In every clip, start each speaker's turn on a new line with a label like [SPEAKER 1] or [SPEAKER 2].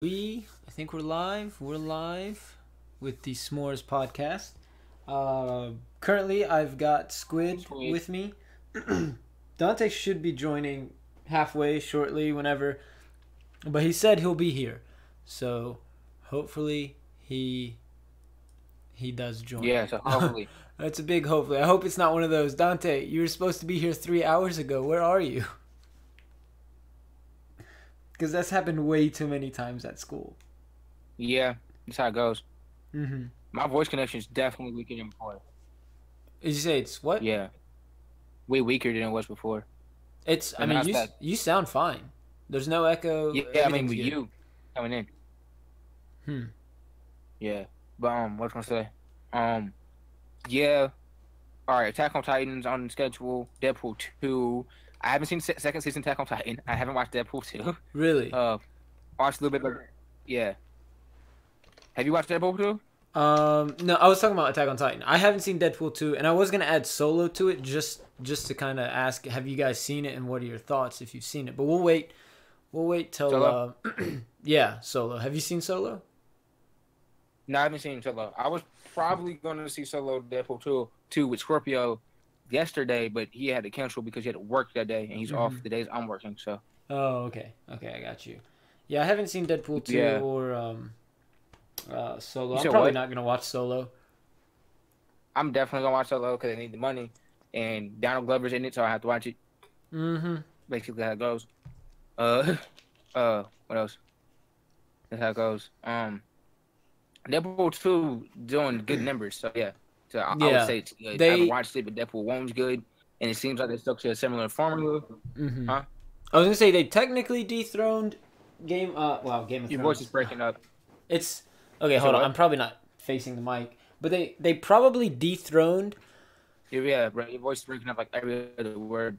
[SPEAKER 1] I think we're live. We're live with the S'mores podcast. Currently, I've got Squid
[SPEAKER 2] Sweet.
[SPEAKER 1] with me. Dante should be joining halfway shortly, whenever, but he said he'll be here, so hopefully he does join.
[SPEAKER 2] Yeah, so hopefully.
[SPEAKER 1] That's a big hopefully. I hope it's not one of those. Dante, you were supposed to be here 3 hours ago. Where are you? Because that's happened way too many times at school.
[SPEAKER 2] Yeah, that's how it goes.
[SPEAKER 1] Mm-hmm.
[SPEAKER 2] My voice connection is definitely weaker than before.
[SPEAKER 1] Did you say it's what?
[SPEAKER 2] Yeah, way weaker than it was before.
[SPEAKER 1] It's. I
[SPEAKER 2] And
[SPEAKER 1] mean,
[SPEAKER 2] that's
[SPEAKER 1] you
[SPEAKER 2] that.
[SPEAKER 1] you sound fine. There's no echo.
[SPEAKER 2] Yeah, I mean
[SPEAKER 1] Everything's
[SPEAKER 2] with
[SPEAKER 1] good.
[SPEAKER 2] you coming in.
[SPEAKER 1] Hmm.
[SPEAKER 2] Yeah, but what's gonna say? Um, yeah. All right, Attack on Titan's on the schedule. Deadpool 2. I haven't seen second season Attack on Titan. I haven't watched Deadpool 2.
[SPEAKER 1] Really?
[SPEAKER 2] Watched a little bit, but yeah. Have you watched Deadpool 2?
[SPEAKER 1] No, I was talking about Attack on Titan. I haven't seen Deadpool 2, and I was gonna add Solo to it just to kind of ask, have you guys seen it, and what are your thoughts if you've seen it? But we'll wait. We'll wait till.
[SPEAKER 2] Solo?
[SPEAKER 1] Yeah, Solo. Have you seen Solo?
[SPEAKER 2] No, I haven't seen Solo. I was probably going to see Solo Deadpool 2 with Scorpio yesterday, but he had to cancel because he had to work that day, and he's off the days I'm working. So
[SPEAKER 1] Oh, okay. Okay, I got you. Yeah, I haven't seen Deadpool 2
[SPEAKER 2] yeah,
[SPEAKER 1] or Solo.
[SPEAKER 2] you
[SPEAKER 1] I'm
[SPEAKER 2] said
[SPEAKER 1] probably
[SPEAKER 2] what?
[SPEAKER 1] not gonna watch Solo.
[SPEAKER 2] I'm definitely gonna watch Solo because I need the money, and Donald Glover's in it, so I have to watch it.
[SPEAKER 1] Mm-hmm.
[SPEAKER 2] Basically, how it goes. What else? That's how it goes. Deadpool 2 doing good numbers, so yeah. So I would
[SPEAKER 1] Yeah,
[SPEAKER 2] say it's good. I haven't
[SPEAKER 1] they.
[SPEAKER 2] watched it, but Deadpool 1's good, and it seems like they stuck to a similar formula.
[SPEAKER 1] Mm-hmm.
[SPEAKER 2] Huh?
[SPEAKER 1] I was gonna say they technically dethroned Game. Game of
[SPEAKER 2] Your voice is
[SPEAKER 1] Thrones.
[SPEAKER 2] breaking up.
[SPEAKER 1] It's okay.
[SPEAKER 2] You said
[SPEAKER 1] Hold on. I'm
[SPEAKER 2] what?
[SPEAKER 1] probably not facing the mic, but they probably dethroned.
[SPEAKER 2] Yeah, bro, your voice is breaking up like every other word.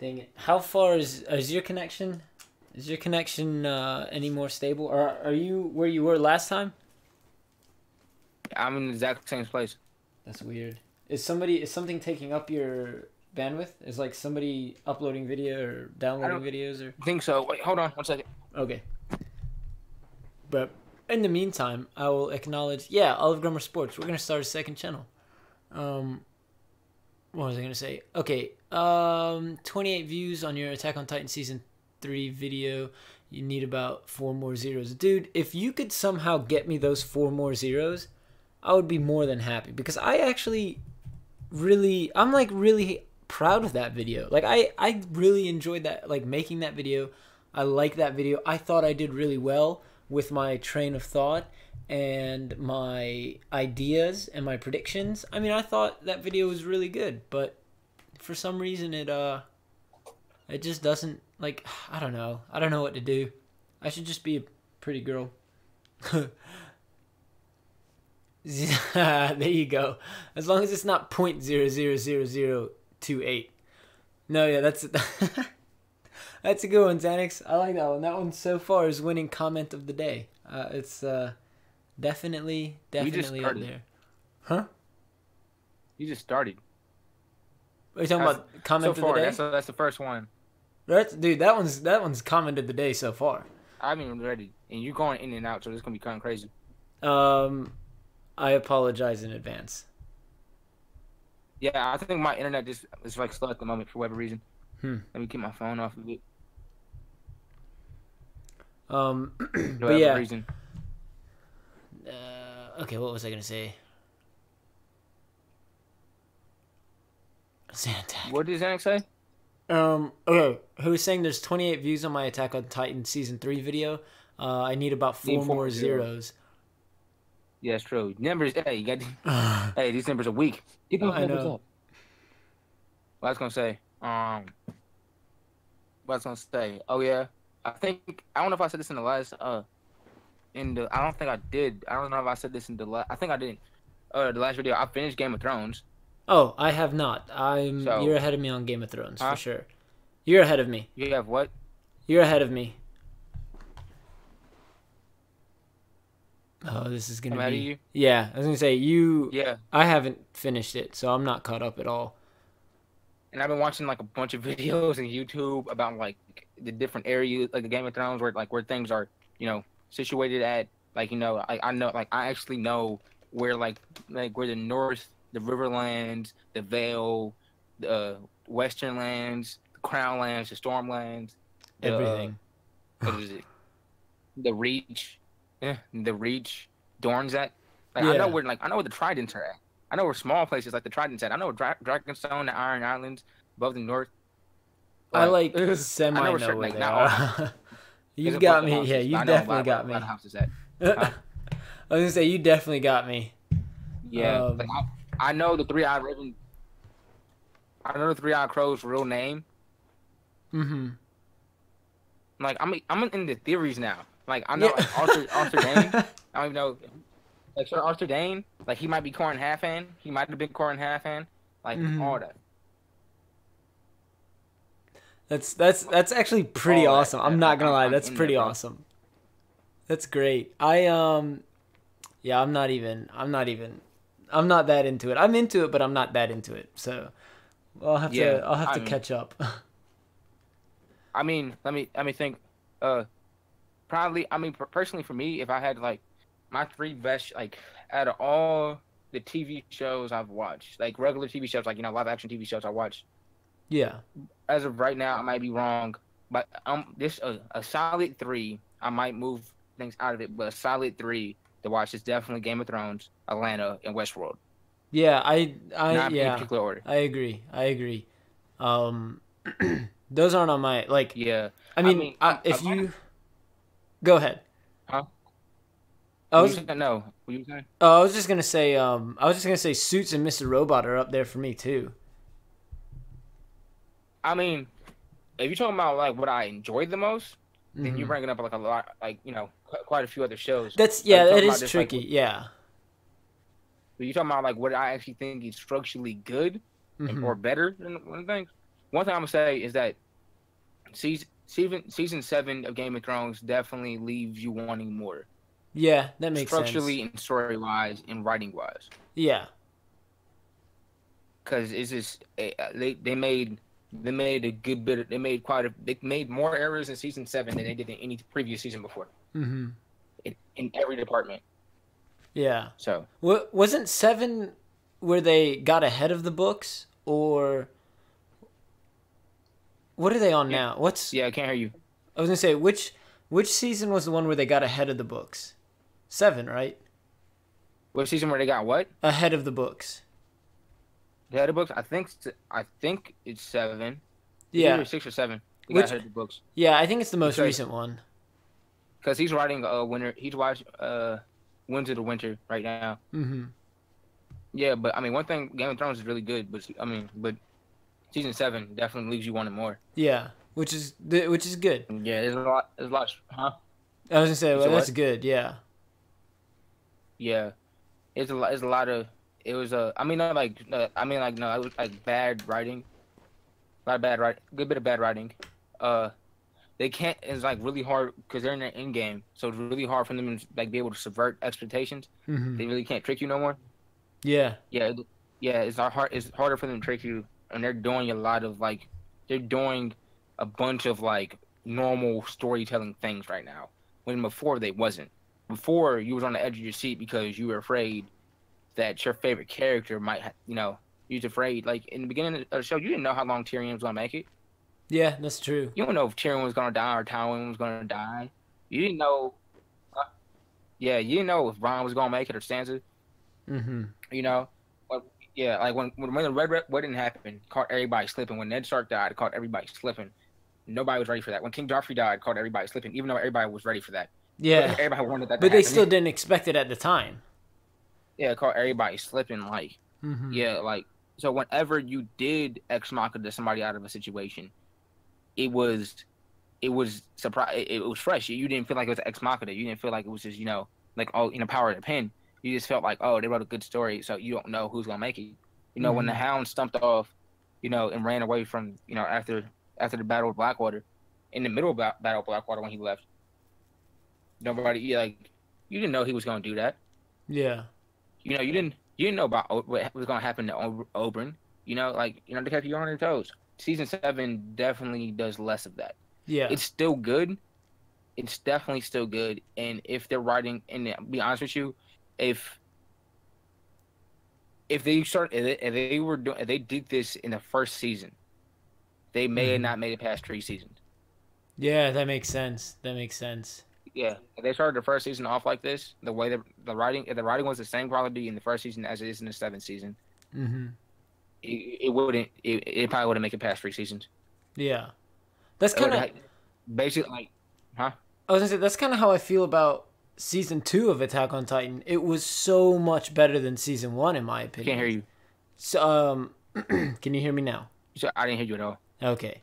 [SPEAKER 1] Dang it! How far is your connection? Is your connection any more stable, or are you where you were last time?
[SPEAKER 2] I'm in the exact same place.
[SPEAKER 1] That's weird. Is something taking up your bandwidth? Is like somebody uploading video or
[SPEAKER 2] I
[SPEAKER 1] downloading
[SPEAKER 2] don't
[SPEAKER 1] videos or
[SPEAKER 2] think so. Wait, hold on 1 second.
[SPEAKER 1] okay. But in the meantime, I will acknowledge. Yeah, OliveGrummer Sports. We're gonna start a second channel. Um, what was I gonna say? Okay. 28 views on your Attack on Titan season 3 video. You need about 4 more zeros, dude. If you could somehow get me those 4 more zeros, I would be more than happy because I actually I'm like really proud of that video. Like I really enjoyed that, like making that video. I like that video. I thought I did really well with my train of thought and my ideas and my predictions. I mean, I thought that video was really good, but for some reason it just doesn't, like, I don't know. I don't know what to do. I should just be a pretty girl. There you go. As long as it's not 0.000028. No, yeah, that's that's a good one, Xanax. I like that one. That one so far is winning comment of the day. It's definitely
[SPEAKER 2] We just
[SPEAKER 1] up
[SPEAKER 2] started.
[SPEAKER 1] there. Huh?
[SPEAKER 2] You just started.
[SPEAKER 1] Are you talking
[SPEAKER 2] That's,
[SPEAKER 1] about
[SPEAKER 2] so
[SPEAKER 1] comment of the
[SPEAKER 2] far,
[SPEAKER 1] day?
[SPEAKER 2] that's the first one.
[SPEAKER 1] Dude, that one's comment of the day so far.
[SPEAKER 2] I'm even ready, and you're going in and out, so it's gonna be kind of crazy.
[SPEAKER 1] I apologize in advance.
[SPEAKER 2] Yeah, I think my internet just is like slow at the moment for whatever reason.
[SPEAKER 1] Hmm.
[SPEAKER 2] Let me keep my phone off of it.
[SPEAKER 1] For
[SPEAKER 2] For
[SPEAKER 1] but yeah.
[SPEAKER 2] reason.
[SPEAKER 1] Okay, what was I gonna say? Xanax.
[SPEAKER 2] What did Zach say?
[SPEAKER 1] Okay. Who was saying there's 28 views on my Attack on Titan season 3 video? I need about
[SPEAKER 2] Need
[SPEAKER 1] 4
[SPEAKER 2] 4
[SPEAKER 1] more
[SPEAKER 2] more zeros.
[SPEAKER 1] zeros.
[SPEAKER 2] Yeah, it's true. Numbers, hey, you got. Hey, these numbers are weak. Get those
[SPEAKER 1] I
[SPEAKER 2] numbers
[SPEAKER 1] know.
[SPEAKER 2] up. What I was gonna say. What I was gonna say. Oh yeah, I don't know if I said this in the last. I don't think I did. I don't know if I said this in the last. I think I didn't. The last video, I finished Game of Thrones.
[SPEAKER 1] Oh, I have not.
[SPEAKER 2] So,
[SPEAKER 1] You're ahead of me on Game of Thrones
[SPEAKER 2] huh?
[SPEAKER 1] for sure. You're ahead of me.
[SPEAKER 2] You have what?
[SPEAKER 1] You're ahead of me. Oh, this is
[SPEAKER 2] I'm
[SPEAKER 1] gonna
[SPEAKER 2] ahead
[SPEAKER 1] be.
[SPEAKER 2] of you.
[SPEAKER 1] Yeah, I was gonna say you.
[SPEAKER 2] Yeah,
[SPEAKER 1] I haven't finished it, so I'm not caught up at all.
[SPEAKER 2] and I've been watching like a bunch of videos on YouTube about like the different areas, like the Game of Thrones, where things are, situated at. Like, I know, like, I actually know where, where the North, the Riverlands, the Vale, the Western Lands, the Crown Lands, the Storm Lands, the
[SPEAKER 1] Everything.
[SPEAKER 2] what is it? The Reach, the Reach, Dorn's at. Like,
[SPEAKER 1] Yeah.
[SPEAKER 2] I know where the Tridents are at. I know where small places like the Tridents at. I know where Dragonstone, the Iron Islands, above the North.
[SPEAKER 1] I
[SPEAKER 2] Like,
[SPEAKER 1] like
[SPEAKER 2] I know
[SPEAKER 1] semi
[SPEAKER 2] where
[SPEAKER 1] know
[SPEAKER 2] certain,
[SPEAKER 1] where
[SPEAKER 2] like,
[SPEAKER 1] they
[SPEAKER 2] not all houses.
[SPEAKER 1] are.
[SPEAKER 2] There's
[SPEAKER 1] You've
[SPEAKER 2] a
[SPEAKER 1] got
[SPEAKER 2] bunch of
[SPEAKER 1] me. Yeah,
[SPEAKER 2] houses, but I
[SPEAKER 1] you've
[SPEAKER 2] know
[SPEAKER 1] definitely got
[SPEAKER 2] where a lot
[SPEAKER 1] me.
[SPEAKER 2] of houses at.
[SPEAKER 1] I
[SPEAKER 2] Huh?
[SPEAKER 1] was gonna say you definitely got me.
[SPEAKER 2] Yeah, like I know the three-eyed raven. I know the three-eyed crow's real name.
[SPEAKER 1] Mm-hmm.
[SPEAKER 2] Like, I'm in the theories now. Like, I know,
[SPEAKER 1] Yeah.
[SPEAKER 2] like, Arthur Dane. I don't even know, like, Sir Arthur Dane. Like, he might be Corin Halfhand. He might have been Corin Halfhand. Like,
[SPEAKER 1] Mm-hmm.
[SPEAKER 2] all that,
[SPEAKER 1] That's actually pretty
[SPEAKER 2] all that.
[SPEAKER 1] awesome. I'm not
[SPEAKER 2] Like,
[SPEAKER 1] gonna lie,
[SPEAKER 2] I'm
[SPEAKER 1] that's
[SPEAKER 2] in there,
[SPEAKER 1] pretty
[SPEAKER 2] bro.
[SPEAKER 1] awesome. That's great. Yeah, I'm not that into it. I'm into it, but I'm not that into it. So
[SPEAKER 2] Yeah,
[SPEAKER 1] I'll have
[SPEAKER 2] I
[SPEAKER 1] to
[SPEAKER 2] mean,
[SPEAKER 1] catch up.
[SPEAKER 2] let me think. Uh, Probably. I mean, personally, for me, if I had like my three best, like, out of all the TV shows I've watched, like regular TV shows, like, live action TV shows I watched.
[SPEAKER 1] Yeah.
[SPEAKER 2] As of right now, I might be wrong, but this a solid three. I might move things out of it, but a solid three to watch is definitely Game of Thrones, Atlanta, and Westworld.
[SPEAKER 1] Yeah,
[SPEAKER 2] Not in any
[SPEAKER 1] yeah,
[SPEAKER 2] particular order.
[SPEAKER 1] I agree. I agree. Um, those aren't on my like.
[SPEAKER 2] Yeah,
[SPEAKER 1] I
[SPEAKER 2] I
[SPEAKER 1] mean,
[SPEAKER 2] mean,
[SPEAKER 1] if
[SPEAKER 2] Atlanta,
[SPEAKER 1] you go ahead,
[SPEAKER 2] huh?
[SPEAKER 1] I
[SPEAKER 2] What you
[SPEAKER 1] was.
[SPEAKER 2] saying? No, what you saying?
[SPEAKER 1] Oh, I was just gonna say. I was just gonna say, Suits and Mr. Robot are up there for me too.
[SPEAKER 2] I mean, if you're talking about like what I enjoyed the most, then you're
[SPEAKER 1] Hmm.
[SPEAKER 2] bringing up like a lot, like, quite a few other shows.
[SPEAKER 1] That's
[SPEAKER 2] Like,
[SPEAKER 1] yeah,
[SPEAKER 2] you're
[SPEAKER 1] that
[SPEAKER 2] talking about
[SPEAKER 1] is
[SPEAKER 2] just like
[SPEAKER 1] tricky. Yeah.
[SPEAKER 2] you're talking about like what I actually think is structurally good and
[SPEAKER 1] Hmm.
[SPEAKER 2] or better than one thing. One thing I'm gonna say is that season 7 of Game of Thrones definitely leaves you wanting more,
[SPEAKER 1] Yeah, that makes sense.
[SPEAKER 2] structurally and story wise and writing wise.
[SPEAKER 1] Yeah.
[SPEAKER 2] Because it's just they made a good bit. They made more errors in season 7 than they did in any previous season before
[SPEAKER 1] Hmm.
[SPEAKER 2] in every department.
[SPEAKER 1] Yeah.
[SPEAKER 2] So
[SPEAKER 1] Wasn't seven where they got ahead of the books, or what are they on
[SPEAKER 2] yeah,
[SPEAKER 1] now? What's
[SPEAKER 2] yeah, I can't hear you.
[SPEAKER 1] I was gonna say which season was the one where they got ahead of the books? Seven, right?
[SPEAKER 2] What season where they got what?
[SPEAKER 1] Ahead of the books.
[SPEAKER 2] They had the books. I think it's 7. It's
[SPEAKER 1] Yeah.
[SPEAKER 2] either 6 or 7. They got
[SPEAKER 1] Which
[SPEAKER 2] ahead of the books
[SPEAKER 1] yeah, I think it's the most
[SPEAKER 2] because
[SPEAKER 1] recent one.
[SPEAKER 2] he's writing winter. He's watching Winds of the Winter right now.
[SPEAKER 1] Hmm.
[SPEAKER 2] Yeah, but I mean, one thing, Game of Thrones is really good, but season 7 definitely leaves you wanting more.
[SPEAKER 1] Yeah, which is good.
[SPEAKER 2] Yeah, there's a lot. Huh?
[SPEAKER 1] I was gonna say
[SPEAKER 2] You
[SPEAKER 1] well,
[SPEAKER 2] said
[SPEAKER 1] that's
[SPEAKER 2] what?
[SPEAKER 1] good. Yeah.
[SPEAKER 2] Yeah, it's a lot. It's a lot of. It was I mean, not like. I mean, like, no, it was like bad writing. A lot of bad writing. Good bit of bad writing. Uh, they can't. It's like really hard because they're in their end game, so it's really hard for them to like be able to subvert expectations.
[SPEAKER 1] Hmm.
[SPEAKER 2] They really can't trick you no more.
[SPEAKER 1] Yeah.
[SPEAKER 2] Yeah, yeah. It's not hard. It's harder for them to trick you, and they're doing a lot of like. They're doing a bunch of like normal storytelling things right now. When before they wasn't. Before you was on the edge of your seat because you were afraid that your favorite character might, you was afraid. Like in the beginning of the show, you didn't know how long Tyrion was gonna make it.
[SPEAKER 1] Yeah, that's true.
[SPEAKER 2] You don't know if Tyrion was gonna die or Tywin was gonna die. You didn't know. Uh, yeah, you didn't know if Ron was gonna make it or Sansa.
[SPEAKER 1] Hmm.
[SPEAKER 2] You know, but yeah, like when the Red Wedding happened, caught everybody slipping. When Ned Stark died, it caught everybody slipping. Nobody was ready for that. When King Joffrey died, caught everybody slipping. Even though everybody was ready for that,
[SPEAKER 1] Yeah,
[SPEAKER 2] everybody wanted that to
[SPEAKER 1] but they
[SPEAKER 2] happen.
[SPEAKER 1] still didn't expect it at the time.
[SPEAKER 2] Yeah, caught everybody slipping. Like,
[SPEAKER 1] Hmm.
[SPEAKER 2] yeah, like, so whenever you did ex machina to somebody out of a situation, it was surprise. It was fresh. You didn't feel like it was ex machina. You didn't feel like it was just like, oh, power of the pen. You just felt like, oh, they wrote a good story, so you don't know who's gonna make it. When the
[SPEAKER 1] Hmm.
[SPEAKER 2] Hound stumped off, and ran away from after the Battle of Blackwater, in the middle of Battle of Blackwater when he left, nobody like you didn't know he was gonna do that.
[SPEAKER 1] Yeah.
[SPEAKER 2] You didn't know about what was gonna happen to Oberyn. They kept you on your toes. Season 7 definitely does less of that.
[SPEAKER 1] Yeah.
[SPEAKER 2] It's still good, it's definitely still good. And if they're writing, and to be honest with you, if if they were doing if they did this in the first season, they may have
[SPEAKER 1] Hmm.
[SPEAKER 2] not made it past 3 seasons.
[SPEAKER 1] Yeah, that makes sense. That makes sense.
[SPEAKER 2] Yeah, if they started the first season off like this, the way the writing, if the writing was the same quality in the first season as it is in the seventh season,
[SPEAKER 1] Hmm.
[SPEAKER 2] it wouldn't. It probably wouldn't make it past 3 seasons.
[SPEAKER 1] Yeah, that's
[SPEAKER 2] It
[SPEAKER 1] kind
[SPEAKER 2] would
[SPEAKER 1] of.
[SPEAKER 2] basically huh?
[SPEAKER 1] I was gonna say that's kind of how I feel about season two of Attack on Titan. It was so much better than season one, in my
[SPEAKER 2] Can't hear
[SPEAKER 1] opinion.
[SPEAKER 2] you.
[SPEAKER 1] So, can you hear me now?
[SPEAKER 2] So I didn't hear you at all.
[SPEAKER 1] Okay.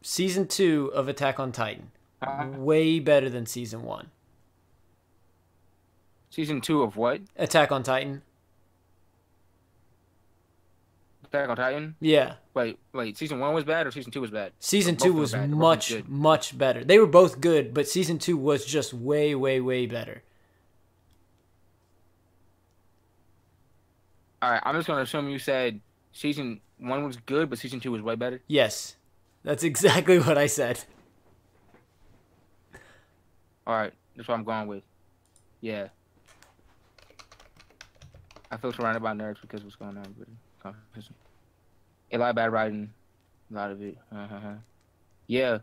[SPEAKER 1] Season two of Attack on Titan,
[SPEAKER 2] Huh?
[SPEAKER 1] way better than season one.
[SPEAKER 2] Season two of what?
[SPEAKER 1] Attack on Titan.
[SPEAKER 2] Attack on Titan.
[SPEAKER 1] Yeah.
[SPEAKER 2] Wait. Season one was bad or season two was bad? Or
[SPEAKER 1] Season
[SPEAKER 2] both
[SPEAKER 1] two
[SPEAKER 2] of them were
[SPEAKER 1] was
[SPEAKER 2] bad. Or both of them
[SPEAKER 1] much,
[SPEAKER 2] good.
[SPEAKER 1] much better. They were both good, but season two was just way, way, way better.
[SPEAKER 2] All right. I'm just gonna assume you said season one was good, but season two was way better.
[SPEAKER 1] Yes. That's exactly what I said.
[SPEAKER 2] All right. That's what I'm going with. Yeah. I feel surrounded by nerds because what's going on with it. A lot of bad writing, a lot of it. Yeah.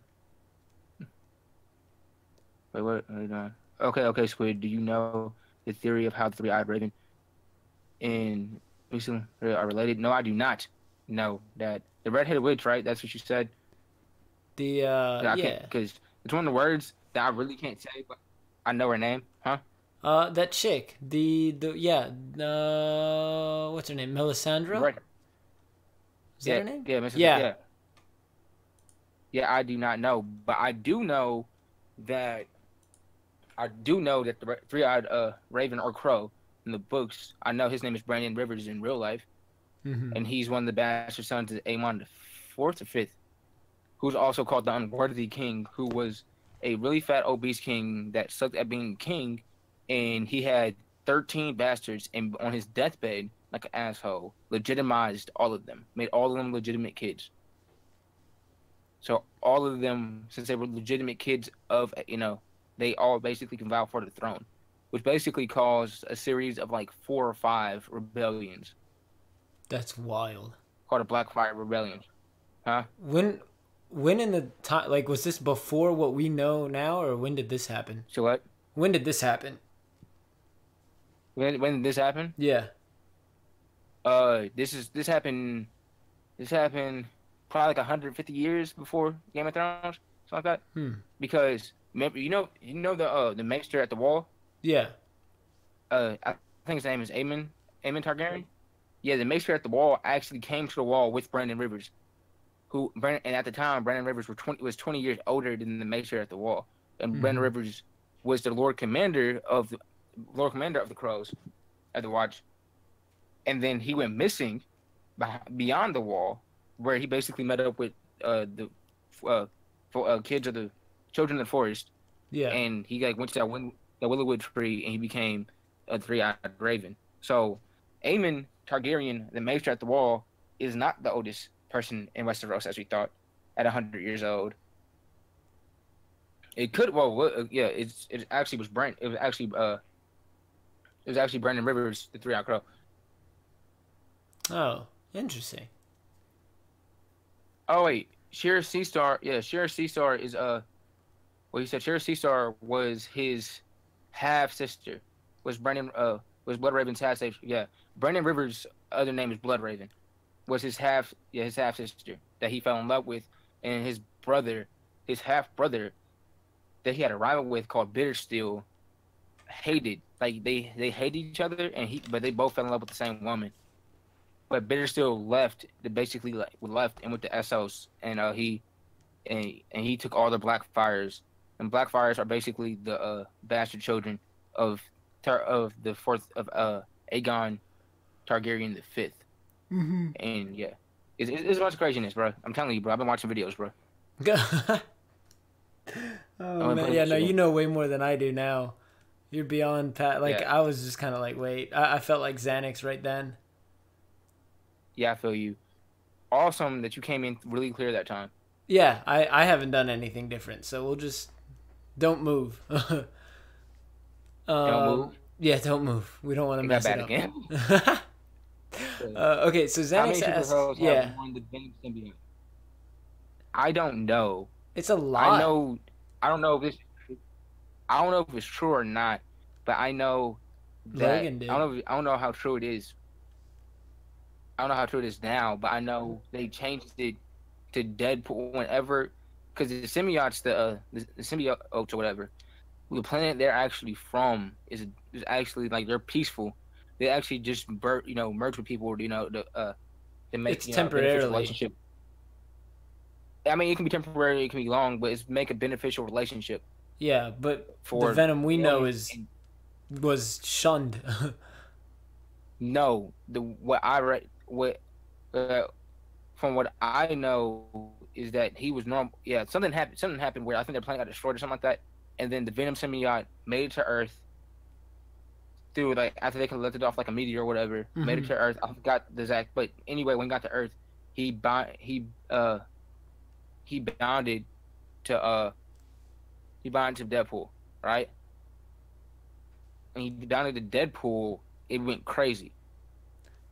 [SPEAKER 2] Wait, what are you doing? Okay, Squid. Do you know the theory of how the three-eyed raven and Lucifer are related? No, I do not know that. The red-headed witch, right? That's what you said.
[SPEAKER 1] The
[SPEAKER 2] Yeah, I can't
[SPEAKER 1] yeah.
[SPEAKER 2] because it's one of the words that I really can't say, but I know her name. Huh?
[SPEAKER 1] That chick. The yeah. What's her name? Melisandre?
[SPEAKER 2] Right.
[SPEAKER 1] Is that
[SPEAKER 2] Yeah,
[SPEAKER 1] her name?
[SPEAKER 2] yeah, Mrs.
[SPEAKER 1] Yeah.
[SPEAKER 2] Yeah, yeah. I do not know, but that I do know that the three-eyed raven or crow in the books. I know his name is Brandon Rivers in real life,
[SPEAKER 1] Mm-hmm.
[SPEAKER 2] and he's one of the bastard sons of Aemon the fourth or fifth, who's also called the Unworthy King, who was a really fat, obese king that sucked at being king, and he had 13 bastards, and on his deathbed, like an asshole, legitimized all of them, made all of them legitimate kids. So all of them, since they were legitimate kids of, they all basically can vow for the throne, which basically caused a series of like 4 or 5 rebellions
[SPEAKER 1] That's wild.
[SPEAKER 2] called the Blackfire Rebellion. Huh?
[SPEAKER 1] When in the time, like, was this before what we know now, or when did this happen?
[SPEAKER 2] So what?
[SPEAKER 1] When did this happen?
[SPEAKER 2] When did this happen?
[SPEAKER 1] Yeah.
[SPEAKER 2] This happened probably like 150 years before Game of Thrones, something like that.
[SPEAKER 1] Hmm.
[SPEAKER 2] Because remember, the maester at the wall.
[SPEAKER 1] Yeah.
[SPEAKER 2] I think his name is Aemon Targaryen. Yeah, the maester at the wall actually came to the wall with Brandon Rivers, and at the time Brandon Rivers was 20 years older than the maester at the wall, and Brandon
[SPEAKER 1] Mm-hmm.
[SPEAKER 2] Rivers was the Lord Commander of the Crows at the Watch, and then he went missing beyond the wall, where he basically met up with the kids of the children of the forest,
[SPEAKER 1] Yeah.
[SPEAKER 2] and he like went to the Willowwood tree, and he became a three-eyed raven. So, Aemon Targaryen, the maester at the wall, is not the oldest person in Westeros as we thought, at 100 years old. It could yeah, it actually was Brent. It was actually Brandon Rivers, the three-eyed crow.
[SPEAKER 1] Oh, interesting.
[SPEAKER 2] Oh wait, Shira Seastar. Yeah, Shira Seastar is well, he said Shira Seastar was his half sister. Was Blood Raven's half sister? Yeah, Brandon Rivers' other name is Blood Raven. Was his half sister that he fell in love with, and his half brother that he had a rival with called Bittersteel, hated, like they hated each other, but they both fell in love with the same woman. But Bittersteel left, left and went to Essos, and he took all the Blackfires, and Blackfires are basically the bastard children of the fourth of Aegon Targaryen the fifth.
[SPEAKER 1] Mm-hmm.
[SPEAKER 2] And yeah, it's a bunch of craziness, bro. I'm telling you, bro. I've been watching videos, bro.
[SPEAKER 1] Oh man, yeah, no, you know way more than I do now. You're beyond Pat. Like,
[SPEAKER 2] Yeah,
[SPEAKER 1] I was just kind of like, wait. I felt like Xanax right then.
[SPEAKER 2] yeah, I feel you. Awesome that you came in really clear that time.
[SPEAKER 1] Yeah, I haven't done anything different, so we'll just Don't move.
[SPEAKER 2] Don't move.
[SPEAKER 1] Yeah, don't move. We don't want to
[SPEAKER 2] It got
[SPEAKER 1] mess it
[SPEAKER 2] bad
[SPEAKER 1] up.
[SPEAKER 2] again.
[SPEAKER 1] Okay, so
[SPEAKER 2] How
[SPEAKER 1] Xanax
[SPEAKER 2] many
[SPEAKER 1] asks,
[SPEAKER 2] superheroes have
[SPEAKER 1] yeah,
[SPEAKER 2] worn the Venom symbiote? I don't know.
[SPEAKER 1] it's a
[SPEAKER 2] I
[SPEAKER 1] lot.
[SPEAKER 2] know. I don't know if this. I don't know if it's true or not, but I know that
[SPEAKER 1] Logan did.
[SPEAKER 2] I don't know how true it is. I don't know how true it is now, but I know they changed it to Deadpool whenever, because the symbiotes, the symbiotes or whatever, the planet they're actually from is actually like they're peaceful. They actually just merge with people, to make
[SPEAKER 1] It's
[SPEAKER 2] a beneficial
[SPEAKER 1] temporarily.
[SPEAKER 2] relationship. I mean, it can be temporary, it can be long, but it's make a beneficial relationship
[SPEAKER 1] Yeah, but the
[SPEAKER 2] for
[SPEAKER 1] Venom we know
[SPEAKER 2] them.
[SPEAKER 1] is
[SPEAKER 2] And
[SPEAKER 1] was shunned.
[SPEAKER 2] no, the what I read, what uh, from what I know is that he was normal. Yeah, something happened. Something happened where I think their planet got destroyed or something like that, and then the Venom symbiote made it to Earth through like after they collected off like a meteor or whatever, made it
[SPEAKER 1] Hmm.
[SPEAKER 2] to Earth. I forgot the exact, but anyway, when he got to Earth, he bond he bonded to he bonded to Deadpool, right? And he bonded to Deadpool. It went crazy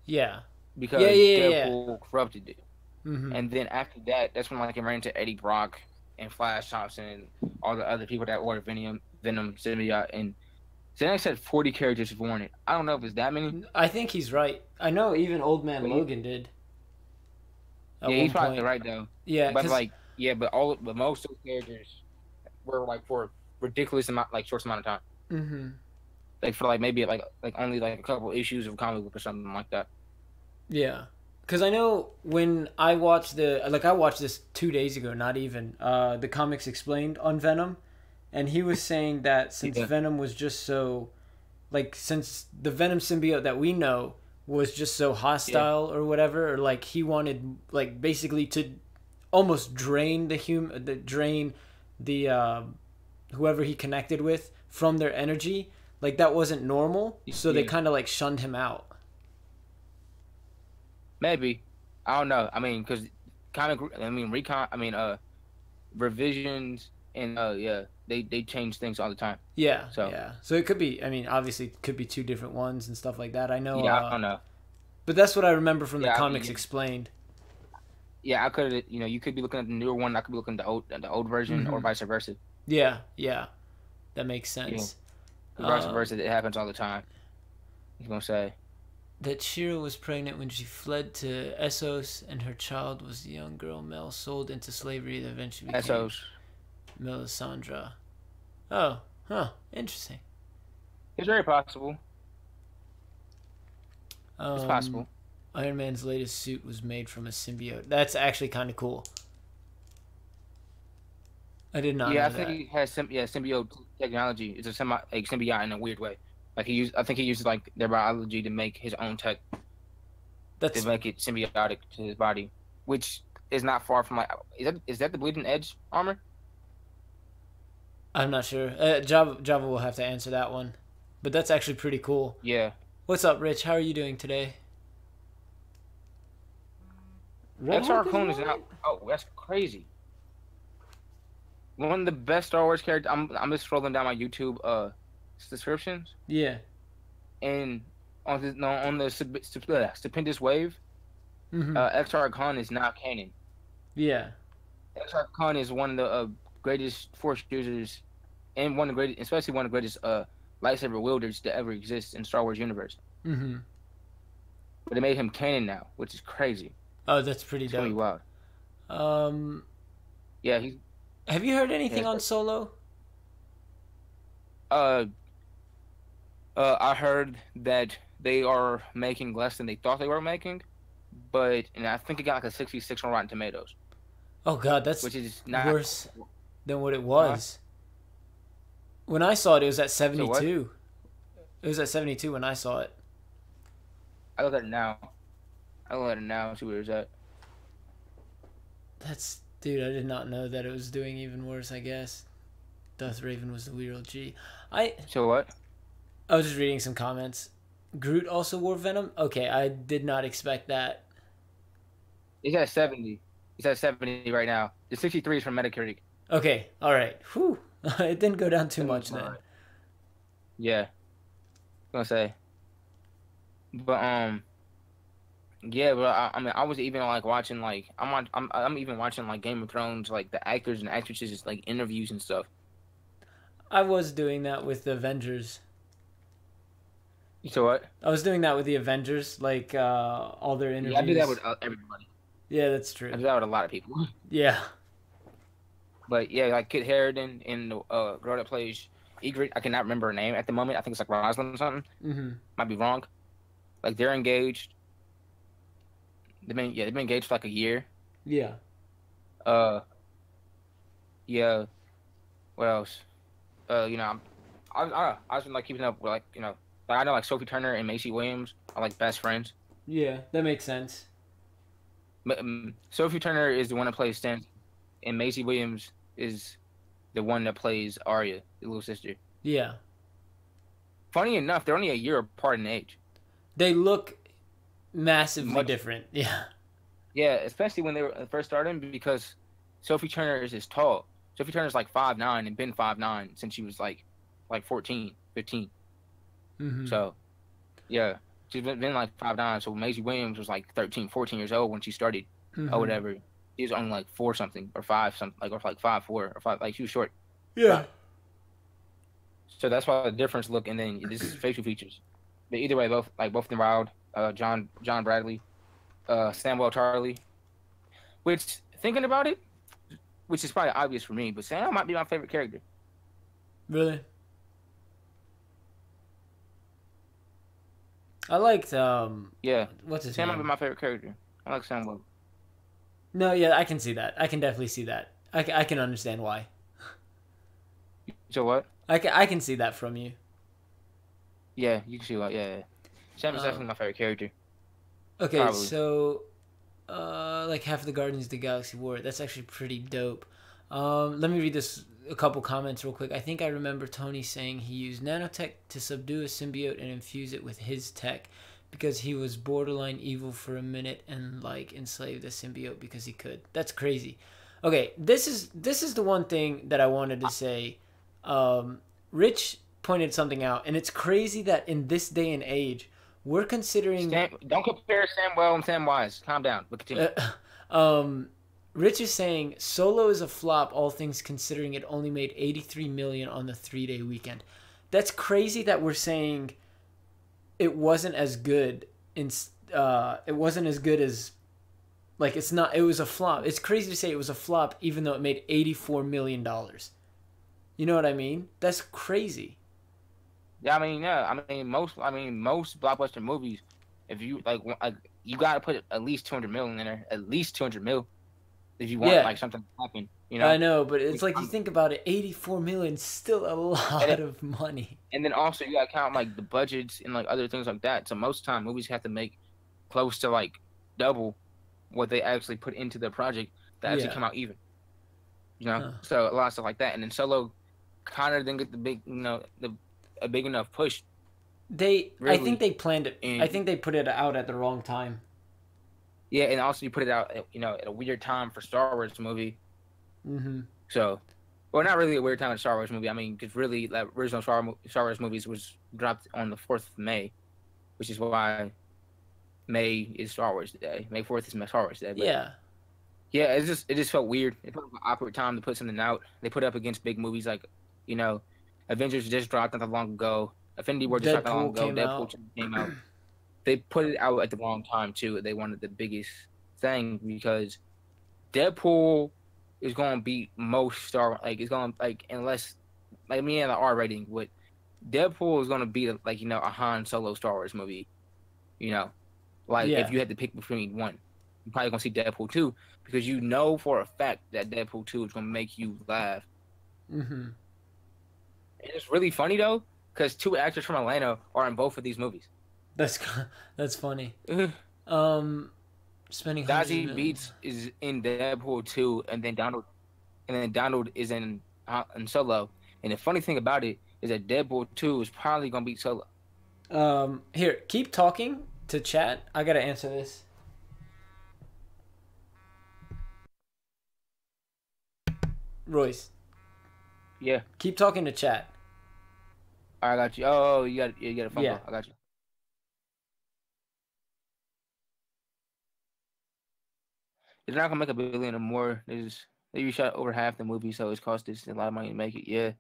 [SPEAKER 1] Yeah. Yeah,
[SPEAKER 2] because
[SPEAKER 1] yeah, yeah.
[SPEAKER 2] Deadpool corrupted it.
[SPEAKER 1] Hmm.
[SPEAKER 2] And then after that, that's when like it ran into Eddie Brock and Flash Thompson and all the other people that were Venom symbiote. And Xanax said 40 characters have worn it. I don't know if it's that many,
[SPEAKER 1] I think he's right. I know even Old Man
[SPEAKER 2] but
[SPEAKER 1] Logan did at
[SPEAKER 2] yeah, he's
[SPEAKER 1] one
[SPEAKER 2] probably
[SPEAKER 1] point.
[SPEAKER 2] right though.
[SPEAKER 1] Yeah,
[SPEAKER 2] But
[SPEAKER 1] because
[SPEAKER 2] like, yeah, but most of those characters were like for ridiculous amount, like short amount of time,
[SPEAKER 1] hmm,
[SPEAKER 2] like for like maybe like only like a couple issues of comic book or something like that.
[SPEAKER 1] yeah, because I know when I watched I watched this 2 days ago, not even the comics explained on Venom, and he was saying that since
[SPEAKER 2] Yeah,
[SPEAKER 1] Venom was just so like since the Venom symbiote that we know was just so
[SPEAKER 2] yeah,
[SPEAKER 1] hostile or whatever, or like he wanted like basically to almost drain the whoever he connected with from their energy. Like that wasn't normal, so they
[SPEAKER 2] yeah.
[SPEAKER 1] kind of like shunned him out.
[SPEAKER 2] Maybe I don't know. I mean, because I mean, revisions and yeah, they change things all the time.
[SPEAKER 1] Yeah,
[SPEAKER 2] So
[SPEAKER 1] yeah. So it could be. I mean, obviously, it could be two different ones and stuff like that. I know.
[SPEAKER 2] yeah, I don't know.
[SPEAKER 1] But that's what I remember from the
[SPEAKER 2] Yeah, I mean,
[SPEAKER 1] comics explained.
[SPEAKER 2] yeah, I could, you could be looking at the newer one. I could be looking at the old version, or
[SPEAKER 1] Hmm.
[SPEAKER 2] vice versa.
[SPEAKER 1] Yeah, yeah. That makes
[SPEAKER 2] Yeah,
[SPEAKER 1] sense.
[SPEAKER 2] 'cause vice
[SPEAKER 1] Um,
[SPEAKER 2] versa, it happens all the time. He's gonna say
[SPEAKER 1] that Shira was pregnant when she fled to Essos, and her child was the young girl Mel sold into slavery that eventually became
[SPEAKER 2] Essos.
[SPEAKER 1] Melisandre. Oh, huh. Interesting.
[SPEAKER 2] It's very possible. It's
[SPEAKER 1] Um,
[SPEAKER 2] possible.
[SPEAKER 1] Iron Man's latest suit was made from a symbiote. That's actually kind of cool. I did not
[SPEAKER 2] Yeah, I
[SPEAKER 1] know
[SPEAKER 2] think
[SPEAKER 1] that.
[SPEAKER 2] he has symbiote technology. It's a symbiote in a weird way. Like I think he uses like their biology to make his own tech to
[SPEAKER 1] That's
[SPEAKER 2] make it symbiotic to his body, which is not far from like is that the bleeding edge armor?
[SPEAKER 1] I'm not sure. Java will have to answer that one, but that's actually pretty cool.
[SPEAKER 2] Yeah.
[SPEAKER 1] What's up, Rich? How are you doing today? Red
[SPEAKER 2] XR
[SPEAKER 1] Hulk is
[SPEAKER 2] Clone is
[SPEAKER 1] worn
[SPEAKER 2] not.
[SPEAKER 1] it.
[SPEAKER 2] Oh, that's crazy. One of the best Star Wars characters. I'm just scrolling down my YouTube descriptions,
[SPEAKER 1] Yeah.
[SPEAKER 2] and on the no, on the stupendous wave,
[SPEAKER 1] Mhm.
[SPEAKER 2] XR Khan is not canon.
[SPEAKER 1] Yeah.
[SPEAKER 2] XR Khan is one of the greatest Force users, and one of the greatest, especially one of the greatest lightsaber wielders to ever exist in Star Wars universe.
[SPEAKER 1] Mhm.
[SPEAKER 2] But they made him canon now, which is crazy.
[SPEAKER 1] Oh, that's pretty
[SPEAKER 2] It's gonna be
[SPEAKER 1] dope.
[SPEAKER 2] wild.
[SPEAKER 1] Um,
[SPEAKER 2] Yeah, he's
[SPEAKER 1] have you heard
[SPEAKER 2] yeah.
[SPEAKER 1] anything on Solo?
[SPEAKER 2] Uh, I heard that they are making less than they thought they were making, and I think it got like a 66 on Rotten Tomatoes,
[SPEAKER 1] Oh God, that's
[SPEAKER 2] which is not.
[SPEAKER 1] worse than what it
[SPEAKER 2] Huh?
[SPEAKER 1] was. When I saw it, it was at
[SPEAKER 2] So what?
[SPEAKER 1] 72. It was at 72 when I saw it.
[SPEAKER 2] I look at it now. I look at it now and see where it's at.
[SPEAKER 1] That's dude. I did not know that it was doing even worse. I guess Darth Raven was the real G. I
[SPEAKER 2] So what?
[SPEAKER 1] I was just reading some comments. Groot also wore Venom. Okay, I did not expect that.
[SPEAKER 2] It's at 70. It's at 70 right now. The 63 is from Metacritic.
[SPEAKER 1] Okay, all right. Whew. It didn't go down too
[SPEAKER 2] That
[SPEAKER 1] much
[SPEAKER 2] movie's
[SPEAKER 1] then.
[SPEAKER 2] alright. Yeah, gonna say, but yeah, but I mean, I was even like watching like I'm even watching like Game of Thrones, like the actors and actresses like interviews and stuff.
[SPEAKER 1] I was doing that with the Avengers.
[SPEAKER 2] So what?
[SPEAKER 1] I was doing that with the Avengers, like all their
[SPEAKER 2] Yeah, I do that with
[SPEAKER 1] interviews.
[SPEAKER 2] everybody.
[SPEAKER 1] Yeah, that's
[SPEAKER 2] I
[SPEAKER 1] true.
[SPEAKER 2] do that with a lot of people.
[SPEAKER 1] Yeah.
[SPEAKER 2] But yeah, like Kit Harington and the girl that plays Egret, I cannot remember her name at the moment. I think it's like Rosalind or something.
[SPEAKER 1] Mm-hmm.
[SPEAKER 2] Might be wrong. Like they're engaged. They've been engaged for like a year.
[SPEAKER 1] Yeah.
[SPEAKER 2] Uh, yeah. What else? You know, I've been like keeping up with like I know like Sophie Turner and Macy Williams are like best friends.
[SPEAKER 1] Yeah, that makes sense.
[SPEAKER 2] But Sophie Turner is the one that plays Stan, and Macy Williams is the one that plays Arya, the little sister.
[SPEAKER 1] Yeah.
[SPEAKER 2] Funny enough, they're only a year apart in age.
[SPEAKER 1] They look massively
[SPEAKER 2] Much,
[SPEAKER 1] different. Yeah.
[SPEAKER 2] yeah, especially when they were first starting because Sophie Turner is just tall. Sophie Turner's like 5'9" and been 5'9" since she was like 14, 15.
[SPEAKER 1] Mm-hmm.
[SPEAKER 2] So yeah, she's been like 5'9". So Maisie Williams was like 13, 14 years old when she started or
[SPEAKER 1] Mm-hmm.
[SPEAKER 2] whatever. She was only like four something or five something like or like 5'4" or five, like she was short.
[SPEAKER 1] Yeah.
[SPEAKER 2] So that's why the difference look and then this is facial features. But either way, both of them wild. John Bradley, Samuel Charlie. Which thinking about it, which is probably obvious for me, but Sam might be my favorite character.
[SPEAKER 1] Really? I liked
[SPEAKER 2] Yeah,
[SPEAKER 1] what's his
[SPEAKER 2] Sam might be
[SPEAKER 1] name?
[SPEAKER 2] my favorite character. I like Samuel.
[SPEAKER 1] No, yeah, I can see that. I can definitely see that. I can understand why.
[SPEAKER 2] So what?
[SPEAKER 1] I can see that from you.
[SPEAKER 2] Yeah, you can see what. Yeah, Sam is
[SPEAKER 1] Um,
[SPEAKER 2] definitely my favorite character.
[SPEAKER 1] okay,
[SPEAKER 2] Probably.
[SPEAKER 1] so like half of the Guardians of the Galaxy War. That's actually pretty dope. Let me read this a couple comments real quick. I think I remember Tony saying he used nanotech to subdue a symbiote and infuse it with his tech because he was borderline evil for a minute and like enslaved the symbiote because he could. That's crazy. Okay, this is the one thing that I wanted to say. Um, Rich pointed something out, and it's crazy that in this day and age, we're considering
[SPEAKER 2] Don't compare Samwell and Samwise. Calm down. But continue.
[SPEAKER 1] uh, um, Rich is saying Solo is a flop, all things considering it only made 83 million on the 3-day weekend. That's crazy that we're saying it wasn't as good it wasn't as good as like it's not it was a flop. It's crazy to say it was a flop even though it made 84 million dollars. You know what I mean? That's crazy.
[SPEAKER 2] Yeah, I mean, yeah, I mean, most blockbuster movies, if you like you gotta put at least 200 million in there, at least 200 mil, if you want
[SPEAKER 1] Yeah,
[SPEAKER 2] like something to happen, you
[SPEAKER 1] I
[SPEAKER 2] know.
[SPEAKER 1] know, but it's
[SPEAKER 2] Like,
[SPEAKER 1] like you think about it, 84 million is still a
[SPEAKER 2] and,
[SPEAKER 1] lot of money.
[SPEAKER 2] and then also you gotta count like the budgets and like other things like that. So most time movies have to make close to like double what they actually put into their project to actually
[SPEAKER 1] Yeah.
[SPEAKER 2] come out even, you know.
[SPEAKER 1] Huh.
[SPEAKER 2] So a lot of stuff like that, and then Solo kind of didn't get the big, the a big enough push
[SPEAKER 1] I think
[SPEAKER 2] really,
[SPEAKER 1] they planned it. I
[SPEAKER 2] and
[SPEAKER 1] think they put it out at the wrong time.
[SPEAKER 2] yeah, and also you put it out, at a weird time for Star Wars movie.
[SPEAKER 1] Mm-hmm.
[SPEAKER 2] So, well, not really a weird time in a Star Wars movie. I mean, because really, the original Star Wars movies was dropped on the 4th of May, which is why May is Star Wars Day. May 4th is Star Wars Day. But
[SPEAKER 1] Yeah.
[SPEAKER 2] yeah, it just felt weird. It felt like an awkward time to put something out. They put it up against big movies like, you know, Avengers just dropped not that long ago. Infinity War just dropped not long
[SPEAKER 1] Deadpool
[SPEAKER 2] ago.
[SPEAKER 1] came
[SPEAKER 2] Deadpool
[SPEAKER 1] out.
[SPEAKER 2] came out. They put it out at the wrong time too. They wanted the biggest thing because Deadpool is going to beat most Star like it's going to like unless like me and the R rating would Deadpool is going to beat like a Han Solo Star Wars movie. You know, like if
[SPEAKER 1] Yeah.
[SPEAKER 2] you had to pick between one, you're probably going to see Deadpool 2 because you know for a fact that Deadpool 2 is going to make you laugh.
[SPEAKER 1] Mm-hmm.
[SPEAKER 2] And it's really funny though because two actors from Atlanta are in both of these movies.
[SPEAKER 1] That's that's funny. Um, spending hundreds of
[SPEAKER 2] Zazie
[SPEAKER 1] millions.
[SPEAKER 2] Beats is in Deadpool 2, and then Donald is in Solo. And the funny thing about it is that Deadpool 2 is probably gonna beat Solo.
[SPEAKER 1] Here, keep talking to chat. I gotta answer this. Royce.
[SPEAKER 2] Yeah.
[SPEAKER 1] Keep talking to chat.
[SPEAKER 2] All right, I got you. Oh, you got a phone
[SPEAKER 1] Yeah.
[SPEAKER 2] call. I got you. They're not gonna make $1 billion or more. They shot over half the movie, so it's cost us a lot of money to make it. Yeah,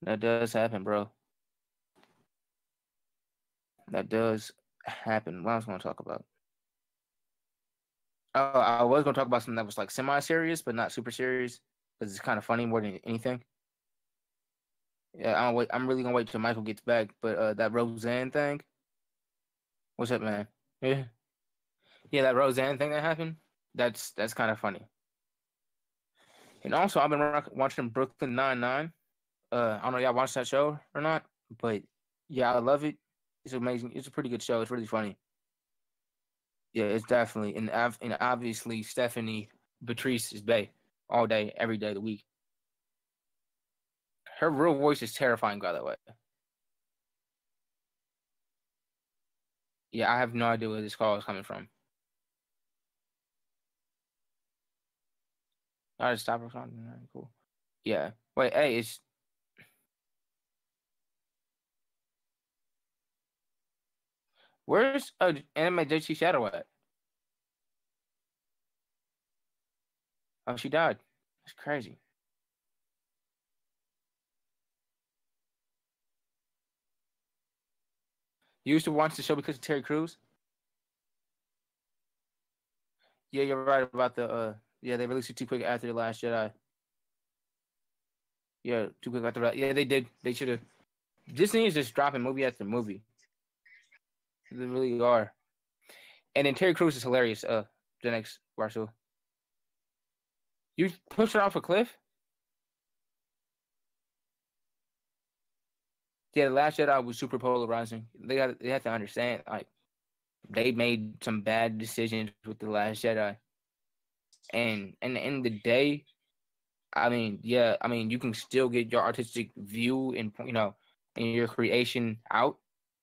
[SPEAKER 2] that does happen, bro. That does happen. What I was gonna talk about? Oh, I was gonna talk about something that was like semi-serious, but not super serious, because it's kind of funny more than anything. Yeah, I'm really gonna wait till Michael gets back. But that Roseanne thing. What's up, man? Yeah, yeah, that Roseanne thing that happened. That's kind of funny. And also, I've been watching Brooklyn Nine-Nine. I don't know if y'all watched that show or not, but yeah, I love it. It's amazing. It's a pretty good show. It's really funny. Yeah, it's definitely and obviously Stephanie Patrice is bae all day, every day of the week. Her real voice is terrifying, by the way. Yeah, I have no idea where this call is coming from. I just stop or something. All right, cool. Yeah. Wait, hey, it's where's Anime JC Shadow at? Oh, she died. That's crazy. You used to watch the show because of Terry Crews? Yeah, you're right about the yeah, they released it too quick after The Last Jedi. Yeah, too quick after that. Yeah, they did. They should have. Disney is just dropping movie after movie. They really are. And then Terry Crews is hilarious. The next Barstool. You pushed her off a cliff? Yeah, The Last Jedi was super polarizing. They have to understand, like, they made some bad decisions with The Last Jedi. And in the end of the day, I mean, yeah, I mean, you can still get your artistic view and and your creation out,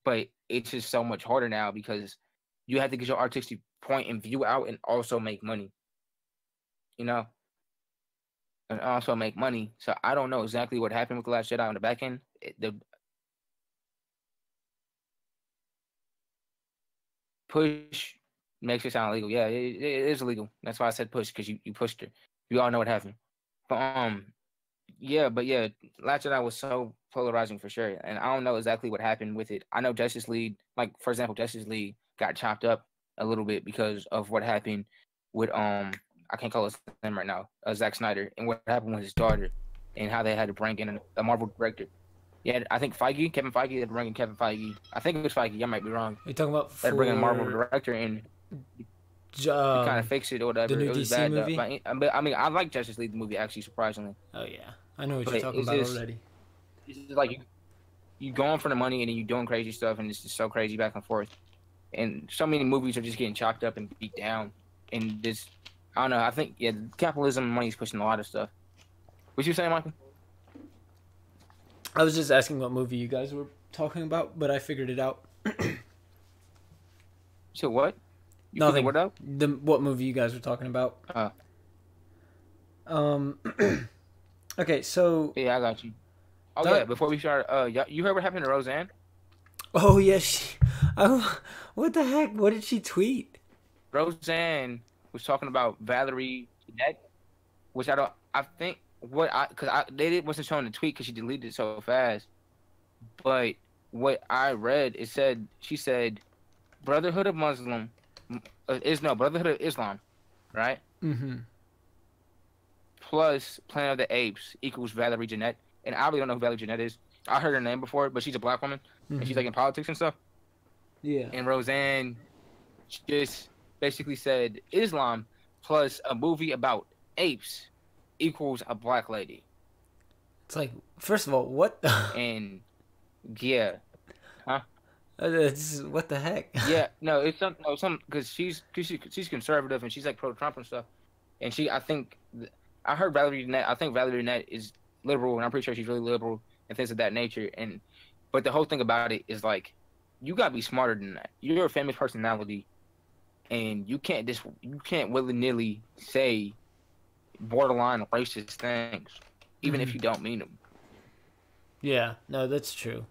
[SPEAKER 2] but it's just so much harder now because you have to get your artistic point and view out and also make money, you know, and also make money. So I don't know exactly what happened with the Last Jedi on the back end. The push makes it sound illegal. Yeah, it is illegal. That's why I said push because you pushed her. You all know what happened. But yeah, but yeah, Last Jedi was so polarizing for sure, and I don't know exactly what happened with it. I know Justice League, like for example, Justice League got chopped up a little bit because of what happened with I can't call his name right now, Zack Snyder, and what happened with his daughter, and how they had to bring in a Marvel director. Yeah, I think Kevin Feige, had to bring in Kevin Feige. I think it was Feige. I might be wrong.
[SPEAKER 1] Are you talking about
[SPEAKER 2] They had to bring in a Marvel
[SPEAKER 1] for
[SPEAKER 2] director in to kind of fix it or
[SPEAKER 1] the
[SPEAKER 2] whatever.
[SPEAKER 1] new
[SPEAKER 2] It was
[SPEAKER 1] DC
[SPEAKER 2] bad, though.
[SPEAKER 1] movie?
[SPEAKER 2] But I mean, I like Justice League the movie actually, surprisingly.
[SPEAKER 1] Oh yeah, I know what you're
[SPEAKER 2] But
[SPEAKER 1] talking about already.
[SPEAKER 2] it's just like you going for the money and then you doing crazy stuff and it's just so crazy back and forth. And so many movies are just getting chopped up and beat down. And this, I don't know. I think yeah, capitalism and money is pushing a lot of stuff. What you saying, Michael?
[SPEAKER 1] I was just asking what movie you guys were talking about, but I figured it out.
[SPEAKER 2] So what? You
[SPEAKER 1] Nothing.
[SPEAKER 2] What up?
[SPEAKER 1] What movie you guys were talking about? Um. Okay, so.
[SPEAKER 2] Yeah, I got you. Oh
[SPEAKER 1] That,
[SPEAKER 2] yeah, before we start, you heard what happened to Roseanne?
[SPEAKER 1] oh yeah, oh, what the heck? What did she tweet?
[SPEAKER 2] Roseanne was talking about Valerie Jeanette, which I think they wasn't showing the tweet because she deleted it so fast. But what I read, she said Brotherhood of Muslim is no Brotherhood of Islam, right?
[SPEAKER 1] Mm-hmm.
[SPEAKER 2] Plus Planet of the Apes equals Valerie Jeanette, and I really don't know who Valerie Jeanette is. I heard her name before, but she's a black woman and she's like in politics and stuff.
[SPEAKER 1] Yeah.
[SPEAKER 2] And Roseanne just basically said Islam plus a movie about apes equals a black lady.
[SPEAKER 1] It's like, first of all, what?
[SPEAKER 2] And yeah, huh?
[SPEAKER 1] What the heck?
[SPEAKER 2] Yeah, no, it's some because she's conservative and she's like pro Trump and stuff. And I heard Valerie Jeanette. I think Valerie Jeanette is liberal, and I'm pretty sure she's really liberal and things of that nature. But the whole thing about it is like, you gotta be smarter than that. You're a famous personality, and you can't willy nilly say borderline racist things. even if you don't mean them.
[SPEAKER 1] Yeah, no, that's true.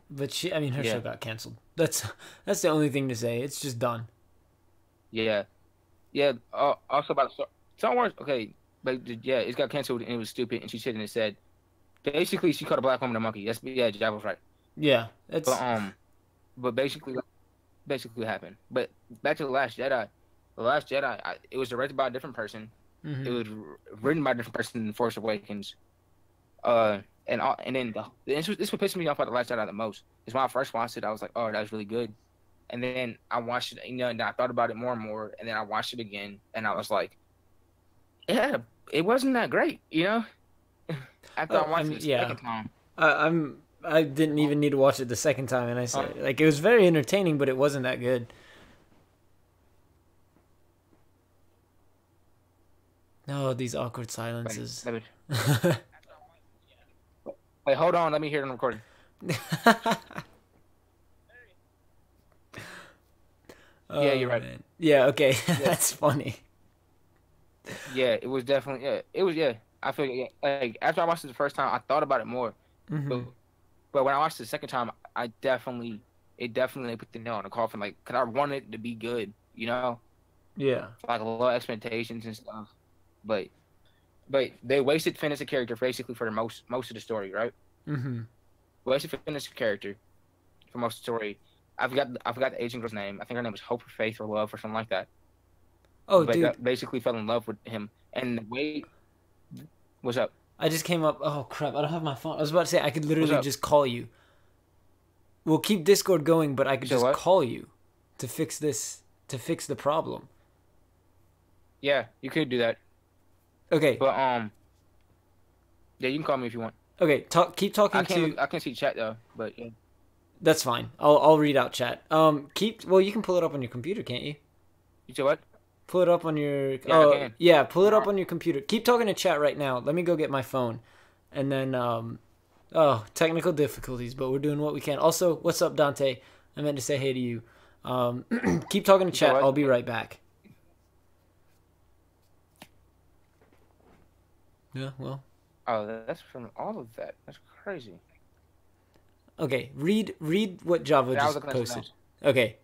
[SPEAKER 1] But I mean, her
[SPEAKER 2] Yeah,
[SPEAKER 1] show got canceled. That's the only thing to say. It's just done.
[SPEAKER 2] yeah, yeah. Also about Star Wars. Okay, but yeah, it got canceled and it was stupid. And she said and it said basically she called a black woman a monkey. That's yeah, Java was right.
[SPEAKER 1] Yeah,
[SPEAKER 2] But
[SPEAKER 1] it's.
[SPEAKER 2] but basically what happened. But back to the Last Jedi. The Last Jedi. It was directed by a different person. It
[SPEAKER 1] Mm-hmm.
[SPEAKER 2] was written by a different person in Force Awakens. And then this what pissed me off about the Last Jedi the most is when I first watched it, I was like, oh, that was really good. And then I watched it, and I thought about it more and more, and then I watched it again, and I was like, yeah, it wasn't that great. After I
[SPEAKER 1] Oh, I
[SPEAKER 2] watched
[SPEAKER 1] mean,
[SPEAKER 2] it the
[SPEAKER 1] yeah.
[SPEAKER 2] second time.
[SPEAKER 1] I didn't even need to watch it the second time, and I said like it was very entertaining, but it wasn't that good. No, these awkward
[SPEAKER 2] Wait,
[SPEAKER 1] silences.
[SPEAKER 2] wait, hold on, let me hear it on recording. Yeah,
[SPEAKER 1] Oh
[SPEAKER 2] you're right.
[SPEAKER 1] man. Yeah. Okay.
[SPEAKER 2] Yeah,
[SPEAKER 1] That's funny.
[SPEAKER 2] yeah, it was definitely it was yeah. I feel yeah, like after I watched it the first time, I thought about it more, but
[SPEAKER 1] Hmm.
[SPEAKER 2] but when I watched it the second time, it definitely put the nail on the coffin, like, cause I wanted it to be good,
[SPEAKER 1] Yeah.
[SPEAKER 2] like a lot of expectations and stuff, but they wasted Finn as a character basically for the most of the story, right?
[SPEAKER 1] Hmm.
[SPEAKER 2] Wasted Finn as a character for most of the story. I forgot the Asian girl's name. I think her name was Hope or Faith or Love or something like that.
[SPEAKER 1] Oh,
[SPEAKER 2] But
[SPEAKER 1] dude,
[SPEAKER 2] that basically fell in love with him, and the way what's up?
[SPEAKER 1] I just came up. Oh crap! I don't have my phone. I was about to say I could
[SPEAKER 2] What's
[SPEAKER 1] literally
[SPEAKER 2] up?
[SPEAKER 1] just call you. We'll keep Discord going, but I
[SPEAKER 2] You
[SPEAKER 1] could
[SPEAKER 2] said
[SPEAKER 1] just
[SPEAKER 2] what?
[SPEAKER 1] call you to fix this, to fix the problem.
[SPEAKER 2] Yeah, you could do that.
[SPEAKER 1] Okay.
[SPEAKER 2] But yeah, you can call me if you want.
[SPEAKER 1] Okay. Talk. Keep
[SPEAKER 2] I
[SPEAKER 1] talking
[SPEAKER 2] can't look.
[SPEAKER 1] to.
[SPEAKER 2] I can't see chat though. But yeah.
[SPEAKER 1] That's fine. I'll read out chat. Keep. Well, you can pull it up on your computer, can't you?
[SPEAKER 2] You said what?
[SPEAKER 1] Pull it up on your.
[SPEAKER 2] Yeah, I
[SPEAKER 1] Oh
[SPEAKER 2] can.
[SPEAKER 1] yeah, pull it
[SPEAKER 2] All
[SPEAKER 1] up
[SPEAKER 2] right.
[SPEAKER 1] on your computer. Keep talking to chat right now. Let me go get my phone, and then Oh, technical difficulties, but we're doing what we can. Also, what's up, Dante? I meant to say hey to you. Um, keep talking to
[SPEAKER 2] You said
[SPEAKER 1] chat.
[SPEAKER 2] what?
[SPEAKER 1] I'll be right back. Yeah. Well.
[SPEAKER 2] Oh, that's from all of that. That's crazy.
[SPEAKER 1] Okay. Read what Java
[SPEAKER 2] Yeah, I was
[SPEAKER 1] just
[SPEAKER 2] looking at something
[SPEAKER 1] posted.
[SPEAKER 2] else.
[SPEAKER 1] Okay.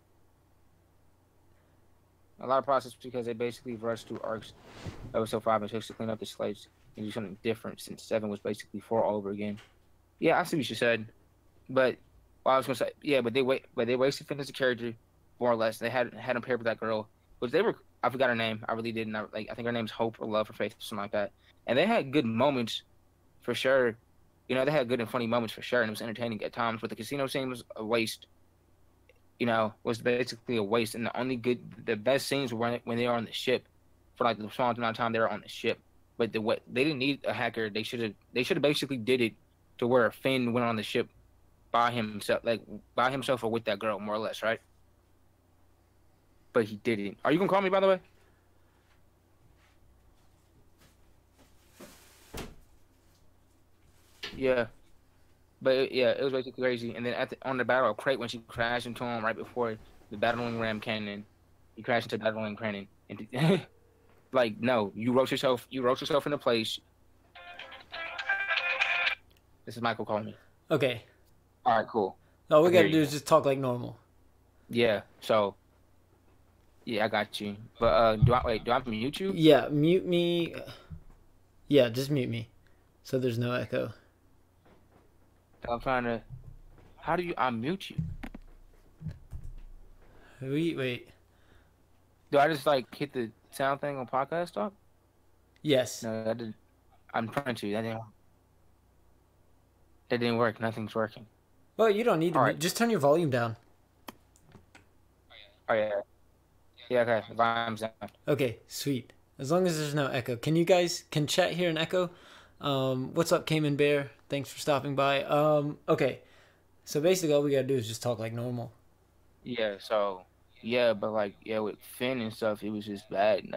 [SPEAKER 2] A lot of process because they basically rushed through arcs episode 5 and 6 to clean up the slates and do something different since 7 was basically 4 all over again. Yeah, I see what you said. But well, I was gonna say, yeah, but they wasted Finn as a character, more or less. They had him paired with that girl, which they were. I forgot her name. I really didn't. I think her name's Hope or Love or Faith or something like that. And they had good moments, for sure. They had good and funny moments for sure, and it was entertaining at times. But the casino scene was a waste. Was basically a waste. And the best scenes were when they were on the ship, for like the small amount of time they were on the ship. But they didn't need a hacker. They should have basically did it to where Finn went on the ship by himself or with that girl, more or less, right? But he didn't. Are you gonna call me, by the way? Yeah, but yeah, it was basically crazy. And then on the battle of Crate, when she crashed into him right before the battling ram cannon, he crashed into the battling cannon, and like, no, you wrote yourself into place. This is Michael calling me.
[SPEAKER 1] Okay.
[SPEAKER 2] All right, cool.
[SPEAKER 1] All
[SPEAKER 2] I
[SPEAKER 1] we
[SPEAKER 2] can hear
[SPEAKER 1] gotta
[SPEAKER 2] you
[SPEAKER 1] do is
[SPEAKER 2] now.
[SPEAKER 1] just talk like normal.
[SPEAKER 2] Yeah, so yeah, I got you. But do I have to mute you?
[SPEAKER 1] Yeah. Mute me. Yeah. Just mute me, so there's no echo.
[SPEAKER 2] I'm trying to. How do you unmute you?
[SPEAKER 1] Wait.
[SPEAKER 2] Do I just like hit the sound thing on podcast talk?
[SPEAKER 1] Yes.
[SPEAKER 2] No, that didn't. I'm trying to. That didn't work. Nothing's working.
[SPEAKER 1] Well, you don't need to
[SPEAKER 2] All right.
[SPEAKER 1] mute. Just turn your volume down.
[SPEAKER 2] Oh yeah. Yeah. Okay. Volume's down.
[SPEAKER 1] Okay. Sweet. As long as there's no echo. Can chat hear an echo? What's up, Cayman Bear? Thanks for stopping by. Okay. So basically, all we gotta do is just talk like normal.
[SPEAKER 2] Yeah. So yeah, but like yeah, with Finn and stuff, it was just bad.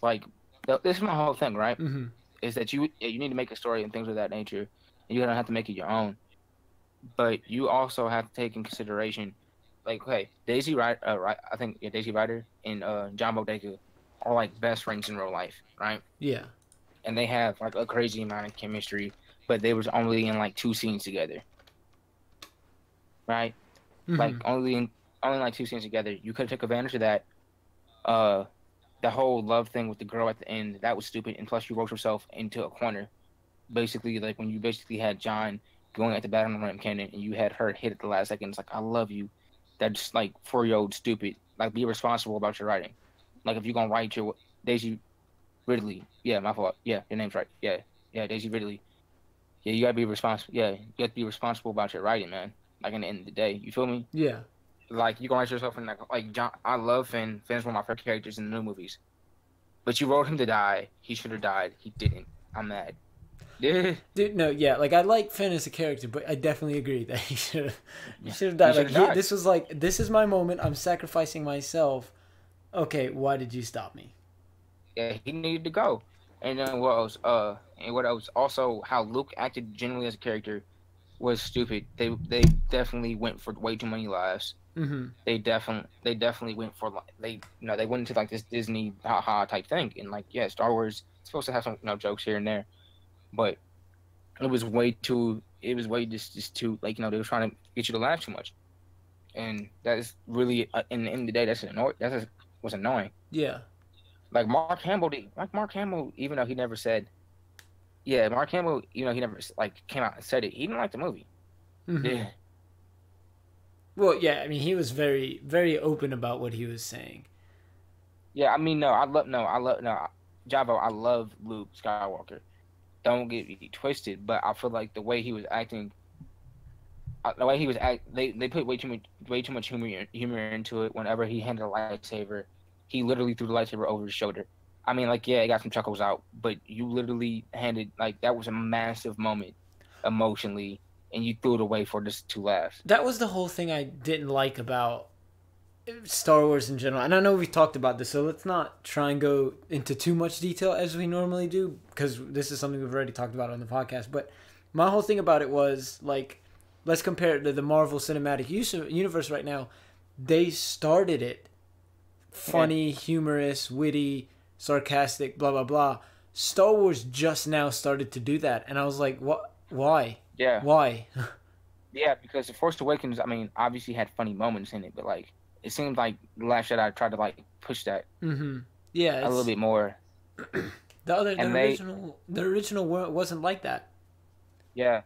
[SPEAKER 2] Like this is my whole thing, right?
[SPEAKER 1] Mm-hmm.
[SPEAKER 2] Is that you need to make a story and things of that nature, and you're gonna have to make it your own. But you also have to take in consideration, like, okay, Daisy Ryder, I think yeah, Daisy Ryder and John Bodega are like best friends in real life, right?
[SPEAKER 1] Yeah.
[SPEAKER 2] and they have like a crazy amount of chemistry, but they was only in like 2 scenes together, right? Like
[SPEAKER 1] Mm-hmm.
[SPEAKER 2] only like 2 scenes together. You could have took advantage of that. Uh, the whole love thing with the girl at the end, that was stupid. And plus, you wrote yourself into a corner. Basically, like when you basically had John going at the bottom of the ramp cannon, and you had her hit at the last second. It's like, I love you. That's like 4 year old stupid. Like, be responsible about your writing. Like, if you're gonna write your Daisy Ridley, yeah, my fault. Yeah, your name's right. Yeah, yeah, Daisy Ridley. Yeah, you gotta be responsible. Yeah, you have to be responsible about your writing, man. Like, in the end of the day, you feel me?
[SPEAKER 1] Yeah.
[SPEAKER 2] Like, you gonna write yourself in like John. I love Finn. Finn's one of my favorite characters in the new movies. But you wrote him to die. He should have died. He didn't. I'm mad. Yeah,
[SPEAKER 1] Dude, no, yeah, like I like Finn as a character, but I definitely agree that he should have
[SPEAKER 2] he
[SPEAKER 1] died.
[SPEAKER 2] should
[SPEAKER 1] Like
[SPEAKER 2] have died.
[SPEAKER 1] this was like this is my moment. I'm sacrificing myself. Okay, why did you stop me?
[SPEAKER 2] Yeah, he needed to go. And then what else? And what else? Also, how Luke acted generally as a character was stupid. They definitely went for way too many lives.
[SPEAKER 1] Mm-hmm.
[SPEAKER 2] They definitely went for like they went into like this Disney haha type thing, and like yeah, Star Wars is supposed to have some jokes here and there, but it was way just too like they were trying to get you to laugh too much, and that is really in the end of the day was annoying.
[SPEAKER 1] Yeah.
[SPEAKER 2] Like Mark Hamill, even though he never said, yeah, Mark Hamill, he never like came out and said it. He didn't like the movie.
[SPEAKER 1] Mm-hmm.
[SPEAKER 2] Yeah,
[SPEAKER 1] Well, yeah, I mean, he was very, very open about what he was saying.
[SPEAKER 2] yeah. I mean, no, Javo. I love Luke Skywalker. Don't get me twisted, but I feel like the way he was acting, they put way too much humor into it. Whenever he handed a lightsaber, he literally threw the lightsaber over his shoulder. I mean, like, yeah, it got some chuckles out, but you literally handed like that was a massive moment emotionally, and you threw it away for just to laugh.
[SPEAKER 1] That was the whole thing I didn't like about Star Wars in general. And I know we've talked about this, so let's not try and go into too much detail as we normally do, because this is something we've already talked about on the podcast. But my whole thing about it was, like, let's compare it to the Marvel Cinematic Universe right now. They started it funny, humorous, witty, sarcastic, blah, blah, blah. Star Wars just now started to do that. And I was like, what? Why?
[SPEAKER 2] Yeah,
[SPEAKER 1] Why?
[SPEAKER 2] yeah, because the Force Awakens, I mean, obviously had funny moments in it, but like it seemed like the Last Jedi tried to like push that
[SPEAKER 1] Mm-hmm. Yeah,
[SPEAKER 2] a little bit more, and
[SPEAKER 1] the original wasn't like that.
[SPEAKER 2] yeah,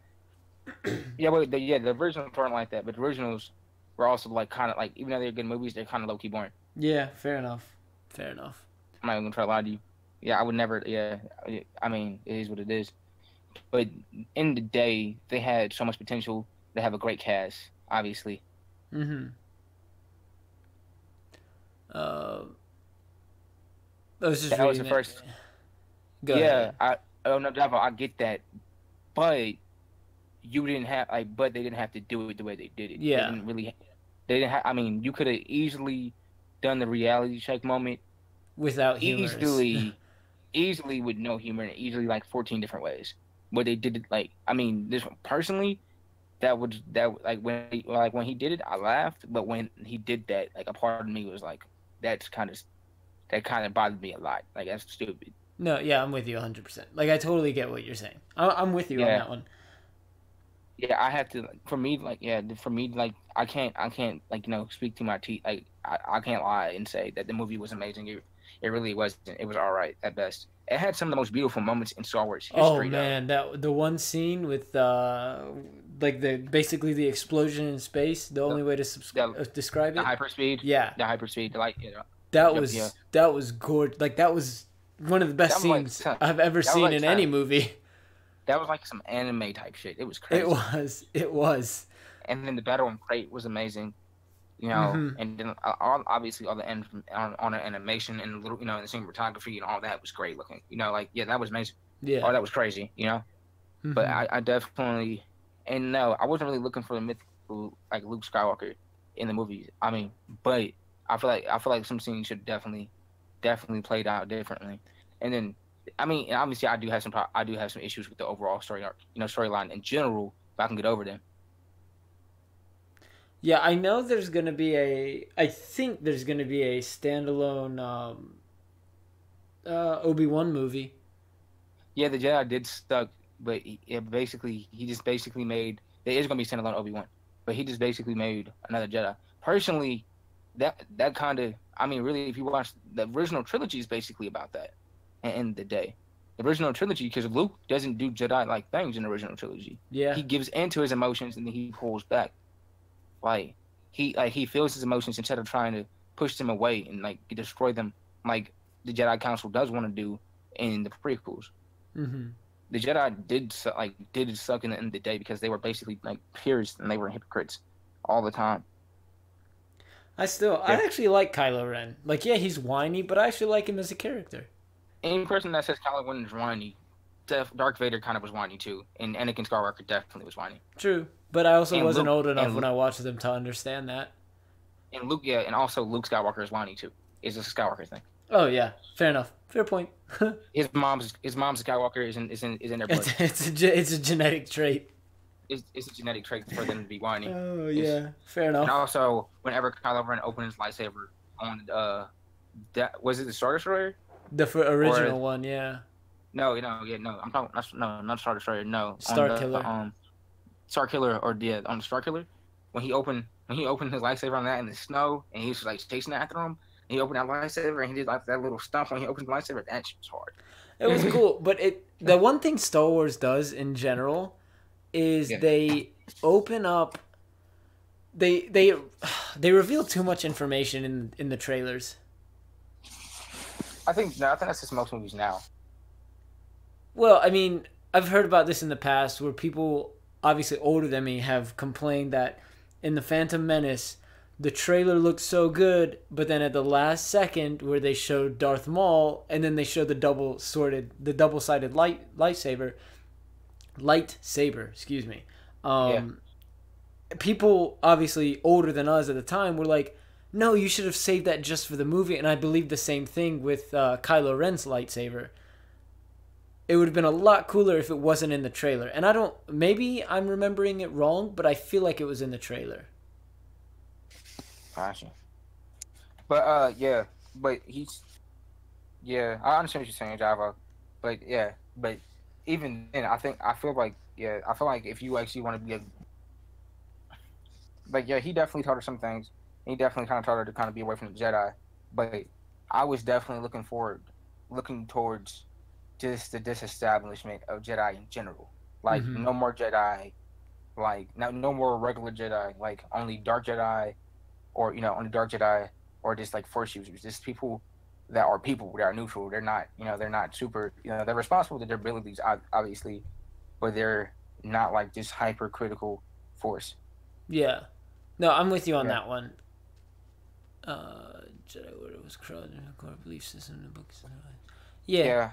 [SPEAKER 2] yeah, wait, the originals weren't like that, but the originals were also like kind of like even though they're good movies, they're kind of low key boring.
[SPEAKER 1] Yeah, fair enough. Fair enough.
[SPEAKER 2] I'm not even gonna try to lie to you. Yeah, I would never. Yeah, I mean, it is what it is. But in the day, they had so much potential. They have a great cast, obviously.
[SPEAKER 1] Mm-hmm. Uh, I was just
[SPEAKER 2] That was
[SPEAKER 1] reading
[SPEAKER 2] the
[SPEAKER 1] it.
[SPEAKER 2] first.
[SPEAKER 1] Go
[SPEAKER 2] Yeah,
[SPEAKER 1] ahead.
[SPEAKER 2] oh no, Java, I get that, but you didn't have like, but they didn't have to do it the way they did it. They
[SPEAKER 1] Yeah,
[SPEAKER 2] didn't really. They didn't have. I mean, you could have easily done the reality check moment
[SPEAKER 1] without humorous.
[SPEAKER 2] easily with no humor and easily like 14 different ways. But they did it like, I mean, this one personally, that when he did it, I laughed. But when he did that, like a part of me was like, that's kind of that kind of bothered me a lot. Like that's stupid.
[SPEAKER 1] No, yeah, I'm with you 100%. Like, I totally get what you're saying. I'm with you on
[SPEAKER 2] Yeah,
[SPEAKER 1] that one.
[SPEAKER 2] yeah. I have to like, for me like yeah for me like I can't like speak to my teeth like I can't lie and say that the movie was amazing. It really wasn't. It was all right at best. It had some of the most beautiful moments in Star Wars
[SPEAKER 1] Oh
[SPEAKER 2] history though.
[SPEAKER 1] man, that the one scene with like the basically the explosion in space. The
[SPEAKER 2] The
[SPEAKER 1] only way to
[SPEAKER 2] the,
[SPEAKER 1] describe
[SPEAKER 2] the
[SPEAKER 1] it.
[SPEAKER 2] hyperspeed,
[SPEAKER 1] Yeah,
[SPEAKER 2] the hyperspeed, like yeah.
[SPEAKER 1] that was gorgeous. Like that was one of the best
[SPEAKER 2] That was like
[SPEAKER 1] scenes I've ever
[SPEAKER 2] that was
[SPEAKER 1] seen
[SPEAKER 2] like
[SPEAKER 1] in any
[SPEAKER 2] some
[SPEAKER 1] movie.
[SPEAKER 2] that was like some anime type shit. It was
[SPEAKER 1] It
[SPEAKER 2] crazy.
[SPEAKER 1] was. It was.
[SPEAKER 2] And then the battle on Crate was amazing.
[SPEAKER 1] Mm-hmm.
[SPEAKER 2] And then obviously all the on the animation and little the cinematography and all that was great looking. Like yeah, that was amazing.
[SPEAKER 1] Yeah.
[SPEAKER 2] Oh, that was crazy. But
[SPEAKER 1] Mm-hmm.
[SPEAKER 2] I definitely and no, I wasn't really looking for the mythical like Luke Skywalker in the movies. I mean, but I feel like some scenes should definitely played out differently. And then I mean, and obviously I do have some issues with the overall story arc, storyline in general, but I can get over them.
[SPEAKER 1] Yeah, I know there's gonna be I think there's gonna be a standalone Obi-Wan movie.
[SPEAKER 2] Yeah, the Jedi did suck, but he just basically made. There is gonna be standalone Obi-Wan, but he just basically made another Jedi. Personally, that kind of. I mean, really, if you watch the original trilogy, is basically about that. In the day, the original trilogy, because Luke doesn't do Jedi-like things in the original trilogy.
[SPEAKER 1] Yeah.
[SPEAKER 2] He gives into his emotions and then he pulls back. Like he feels his emotions instead of trying to push them away and like destroy them, like the Jedi Council does want to do in the prequels.
[SPEAKER 1] Mm-hmm.
[SPEAKER 2] The Jedi did suck in the end of the day because they were basically like peers and they were hypocrites all the time.
[SPEAKER 1] I
[SPEAKER 2] Yeah.
[SPEAKER 1] actually like Kylo Ren. Like, yeah, he's whiny, but I actually like him as a character.
[SPEAKER 2] Any person that says Kylo Ren is whiny, Darth Vader kind of was whiny too, and Anakin Skywalker definitely was whiny.
[SPEAKER 1] True, but I also
[SPEAKER 2] And
[SPEAKER 1] wasn't
[SPEAKER 2] Luke
[SPEAKER 1] old enough when
[SPEAKER 2] and
[SPEAKER 1] I watched them to understand that.
[SPEAKER 2] and Luke, yeah, and also Luke Skywalker is whiny too. It's just a Skywalker thing.
[SPEAKER 1] Oh yeah, fair enough. Fair point.
[SPEAKER 2] His mom's Skywalker is in their blood.
[SPEAKER 1] It's a genetic trait.
[SPEAKER 2] It's a genetic trait for them to be whiny.
[SPEAKER 1] Oh
[SPEAKER 2] It's,
[SPEAKER 1] yeah, fair
[SPEAKER 2] and
[SPEAKER 1] enow.
[SPEAKER 2] also, whenever Kylo Ren opened his lightsaber on that was it the Star Destroyer
[SPEAKER 1] Original
[SPEAKER 2] or
[SPEAKER 1] one, yeah.
[SPEAKER 2] no, I'm talking not Star Destroyer, no, on
[SPEAKER 1] Star
[SPEAKER 2] the
[SPEAKER 1] Killer.
[SPEAKER 2] Star Killer or yeah, on the Star Killer when he opened his lightsaber on that in the snow and he was like chasing after him. And he opened that lightsaber and he did like that little stump when he opened the lightsaber. That shit was
[SPEAKER 1] It was
[SPEAKER 2] hard.
[SPEAKER 1] cool, but the one thing Star Wars does in general is
[SPEAKER 2] Yeah,
[SPEAKER 1] they open up they they reveal too much information in the trailers.
[SPEAKER 2] I think that's just most movies now.
[SPEAKER 1] Well, I mean, I've heard about this in the past where people obviously older than me have complained that in the Phantom Menace the trailer looked so good, but then at the last second where they showed Darth Maul and then they showed the double-sided lightsaber, excuse me.
[SPEAKER 2] Yeah,
[SPEAKER 1] People obviously older than us at the time were like, no, you should have saved that just for the movie. And I believe the same thing with Kylo Ren's lightsaber. It would have been a lot cooler if it wasn't in the trailer. And maybe I'm remembering it wrong, but I feel like it was in the trailer.
[SPEAKER 2] gotcha. But yeah, but yeah, I understand what you're saying, Java. But yeah, but even then, I feel like if you actually want to be like yeah, he definitely taught her some things. He definitely kind of taught her to kind of be away from the Jedi. But I was definitely looking towards just the disestablishment of Jedi in general. Like
[SPEAKER 1] Mm-hmm.
[SPEAKER 2] no more Jedi, like no more regular Jedi, like only Dark Jedi, or only Dark Jedi, or just like Force users. Just people that are neutral. They're not super. They're responsible to their abilities, obviously, but they're not like this hypercritical force.
[SPEAKER 1] Yeah. No, I'm with you on
[SPEAKER 2] Yeah,
[SPEAKER 1] that one. Jedi Order was corrupted in core belief system in the books. Yeah.
[SPEAKER 2] yeah.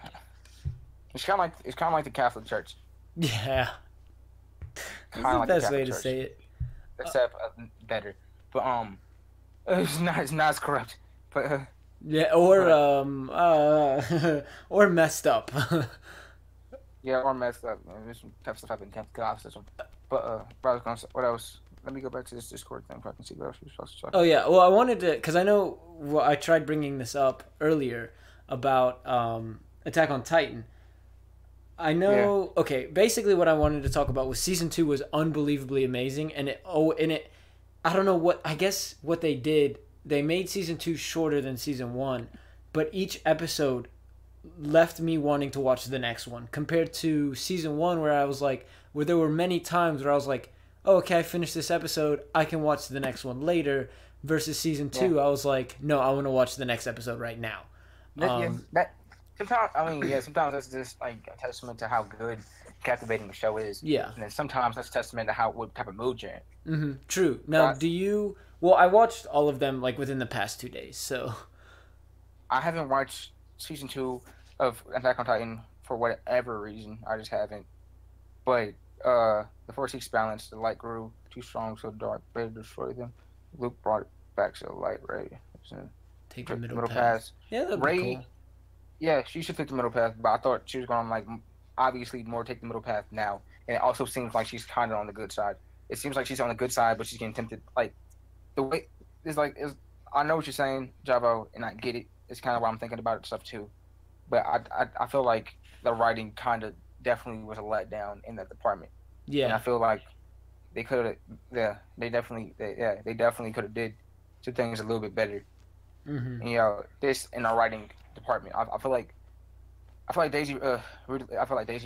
[SPEAKER 2] It's kind of like the Catholic Church.
[SPEAKER 1] Yeah.
[SPEAKER 2] Kind
[SPEAKER 1] That's
[SPEAKER 2] of
[SPEAKER 1] the
[SPEAKER 2] like the
[SPEAKER 1] best way
[SPEAKER 2] Catholic
[SPEAKER 1] to
[SPEAKER 2] Church,
[SPEAKER 1] say it.
[SPEAKER 2] except better. But it's not as corrupt. But
[SPEAKER 1] Yeah,
[SPEAKER 2] but
[SPEAKER 1] or messed up.
[SPEAKER 2] yeah, or messed up. There's some tough stuff happening in Catholicism. But what else? Let me go back to this Discord thing so I can see what else we're supposed to talk
[SPEAKER 1] Oh
[SPEAKER 2] about.
[SPEAKER 1] yeah, well I wanted to because I know I tried bringing this up earlier about Attack on Titan. I
[SPEAKER 2] Yeah,
[SPEAKER 1] know. Okay, basically what I wanted to talk about was season 2 was unbelievably amazing, and it. I don't know what I guess what they did. They made season 2 shorter than season 1, but each episode left me wanting to watch the next one compared to season 1 where there were many times where I was like, oh, okay, I finished this episode, I can watch the next one later, versus season
[SPEAKER 2] yeah.
[SPEAKER 1] 2 I was like, no, I want to watch the next episode right now.
[SPEAKER 2] Yeah,
[SPEAKER 1] um
[SPEAKER 2] that sometimes sometimes that's just like a testament to how good, captivating the show is,
[SPEAKER 1] yeah.
[SPEAKER 2] and then sometimes that's a testament to what type of mood you're in.
[SPEAKER 1] True. Now,
[SPEAKER 2] But
[SPEAKER 1] do you well, I watched all of them like within the past 2 days, so
[SPEAKER 2] I haven't watched season 2 of Attack on Titan for whatever reason. I just haven't. But the Force seeks balance. The light grew too strong, so dark. Vader destroyed them. Luke brought it back to the light. Ray
[SPEAKER 1] take the
[SPEAKER 2] took the
[SPEAKER 1] middle
[SPEAKER 2] middle
[SPEAKER 1] path.
[SPEAKER 2] path.
[SPEAKER 1] Yeah, that'd be
[SPEAKER 2] Ray,
[SPEAKER 1] cool.
[SPEAKER 2] yeah, she should take the middle path, but I thought she was gonna like obviously more take the middle path now. And it also seems like she's kind of on the good side. It seems like she's on the good side, but she's getting tempted. Like the way I know what you're saying, Javo, and I get it. It's kind of why I'm thinking about it stuff too. But I feel like the writing kind of definitely was a letdown in that department, and I
[SPEAKER 1] Yeah.
[SPEAKER 2] feel like they could have, yeah, they definitely could have did some things a little bit better.
[SPEAKER 1] Mm-hmm.
[SPEAKER 2] And, you know, this in our writing department, I feel like I feel like Daisy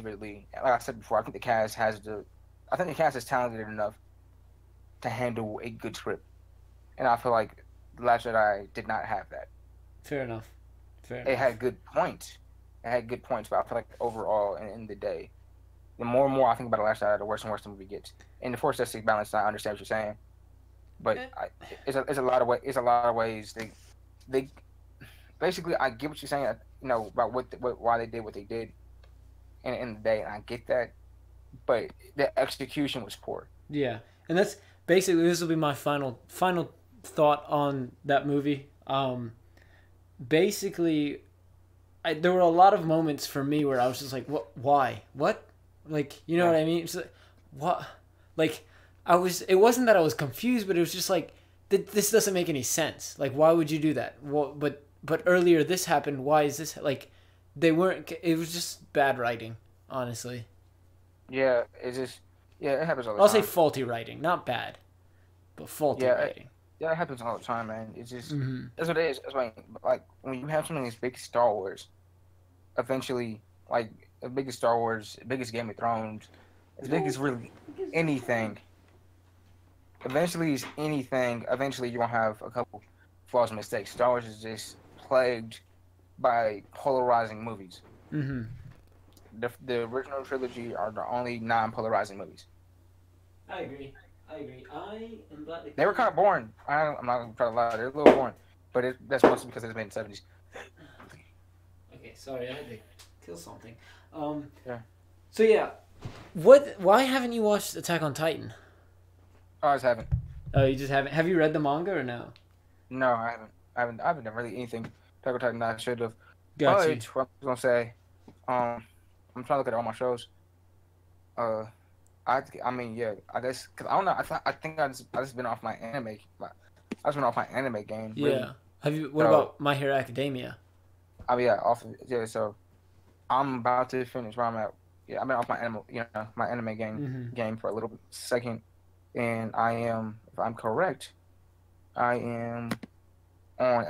[SPEAKER 2] Ridley, like I said before, I think the cast is talented enough to handle a good script, and I feel like The Last Jedi did not have that.
[SPEAKER 1] Fair enough. Fair
[SPEAKER 2] It
[SPEAKER 1] enough.
[SPEAKER 2] had good points, but I feel like overall, in the day, the more and more I think about The Last Jedi, the worse and worse the movie gets. And the force has balance. I understand what you're saying, but
[SPEAKER 1] Eh,
[SPEAKER 2] it's a lot of ways they basically I get what you're saying. You know about why they did what they did in the day, and I get that, but the execution was poor.
[SPEAKER 1] Yeah, and that's basically this will be my final thought on that movie. Basically, there were a lot of moments for me where I was just like, "What? Why? What? Like, you know
[SPEAKER 2] Yeah,
[SPEAKER 1] what I mean? It's like, what? Like, I was. It wasn't that I was confused, but it was just like, this doesn't make any sense. Like, why would you do that? Well, but earlier this happened. Why is this like? They weren't. It was just bad writing, honestly.
[SPEAKER 2] yeah, it's just yeah, it happens all the
[SPEAKER 1] I'll say
[SPEAKER 2] time.
[SPEAKER 1] faulty writing, not bad, but faulty
[SPEAKER 2] Yeah,
[SPEAKER 1] writing.
[SPEAKER 2] yeah, it happens all the time, man. It's just
[SPEAKER 1] Mm-hmm.
[SPEAKER 2] that's what it is. That's why like when you have something as big as Star Wars, eventually like as big as Star Wars, as big as Game of Thrones, as big as really anything, eventually you're gonna have a couple flaws and mistakes. Star Wars is just plagued by polarizing movies.
[SPEAKER 1] Mm-hmm.
[SPEAKER 2] The original trilogy are the only non-polarizing movies.
[SPEAKER 1] I agree. I agree. I am glad to
[SPEAKER 2] They were
[SPEAKER 1] come.
[SPEAKER 2] kind of boring. I'm not gonna try to lie, they're a little boring, but that's mostly because it's made in the '70s.
[SPEAKER 1] Okay, sorry, I had to kill something. Um.
[SPEAKER 2] Yeah.
[SPEAKER 1] So yeah, what? Why haven't you watched Attack on Titan?
[SPEAKER 2] Oh, I just haven't.
[SPEAKER 1] Oh, you just haven't. Have you read the manga or no?
[SPEAKER 2] No, I haven't. I haven't done really anything. Attack on Titan that I should have.
[SPEAKER 1] Got you.
[SPEAKER 2] But what I was gonna say, I'm trying to look at all my shows. Uh, I mean, yeah, I guess because I don't know. I think I just been off my anime. I just been off my anime game, really.
[SPEAKER 1] Yeah. Have you? What
[SPEAKER 2] So
[SPEAKER 1] about My Hero Academia?
[SPEAKER 2] I mean, yeah, off of, yeah. So I'm about to finish where I'm at. Yeah, I've been off my anime
[SPEAKER 1] Mm-hmm.
[SPEAKER 2] game for a little bit, second, and I am, if I'm correct, I am on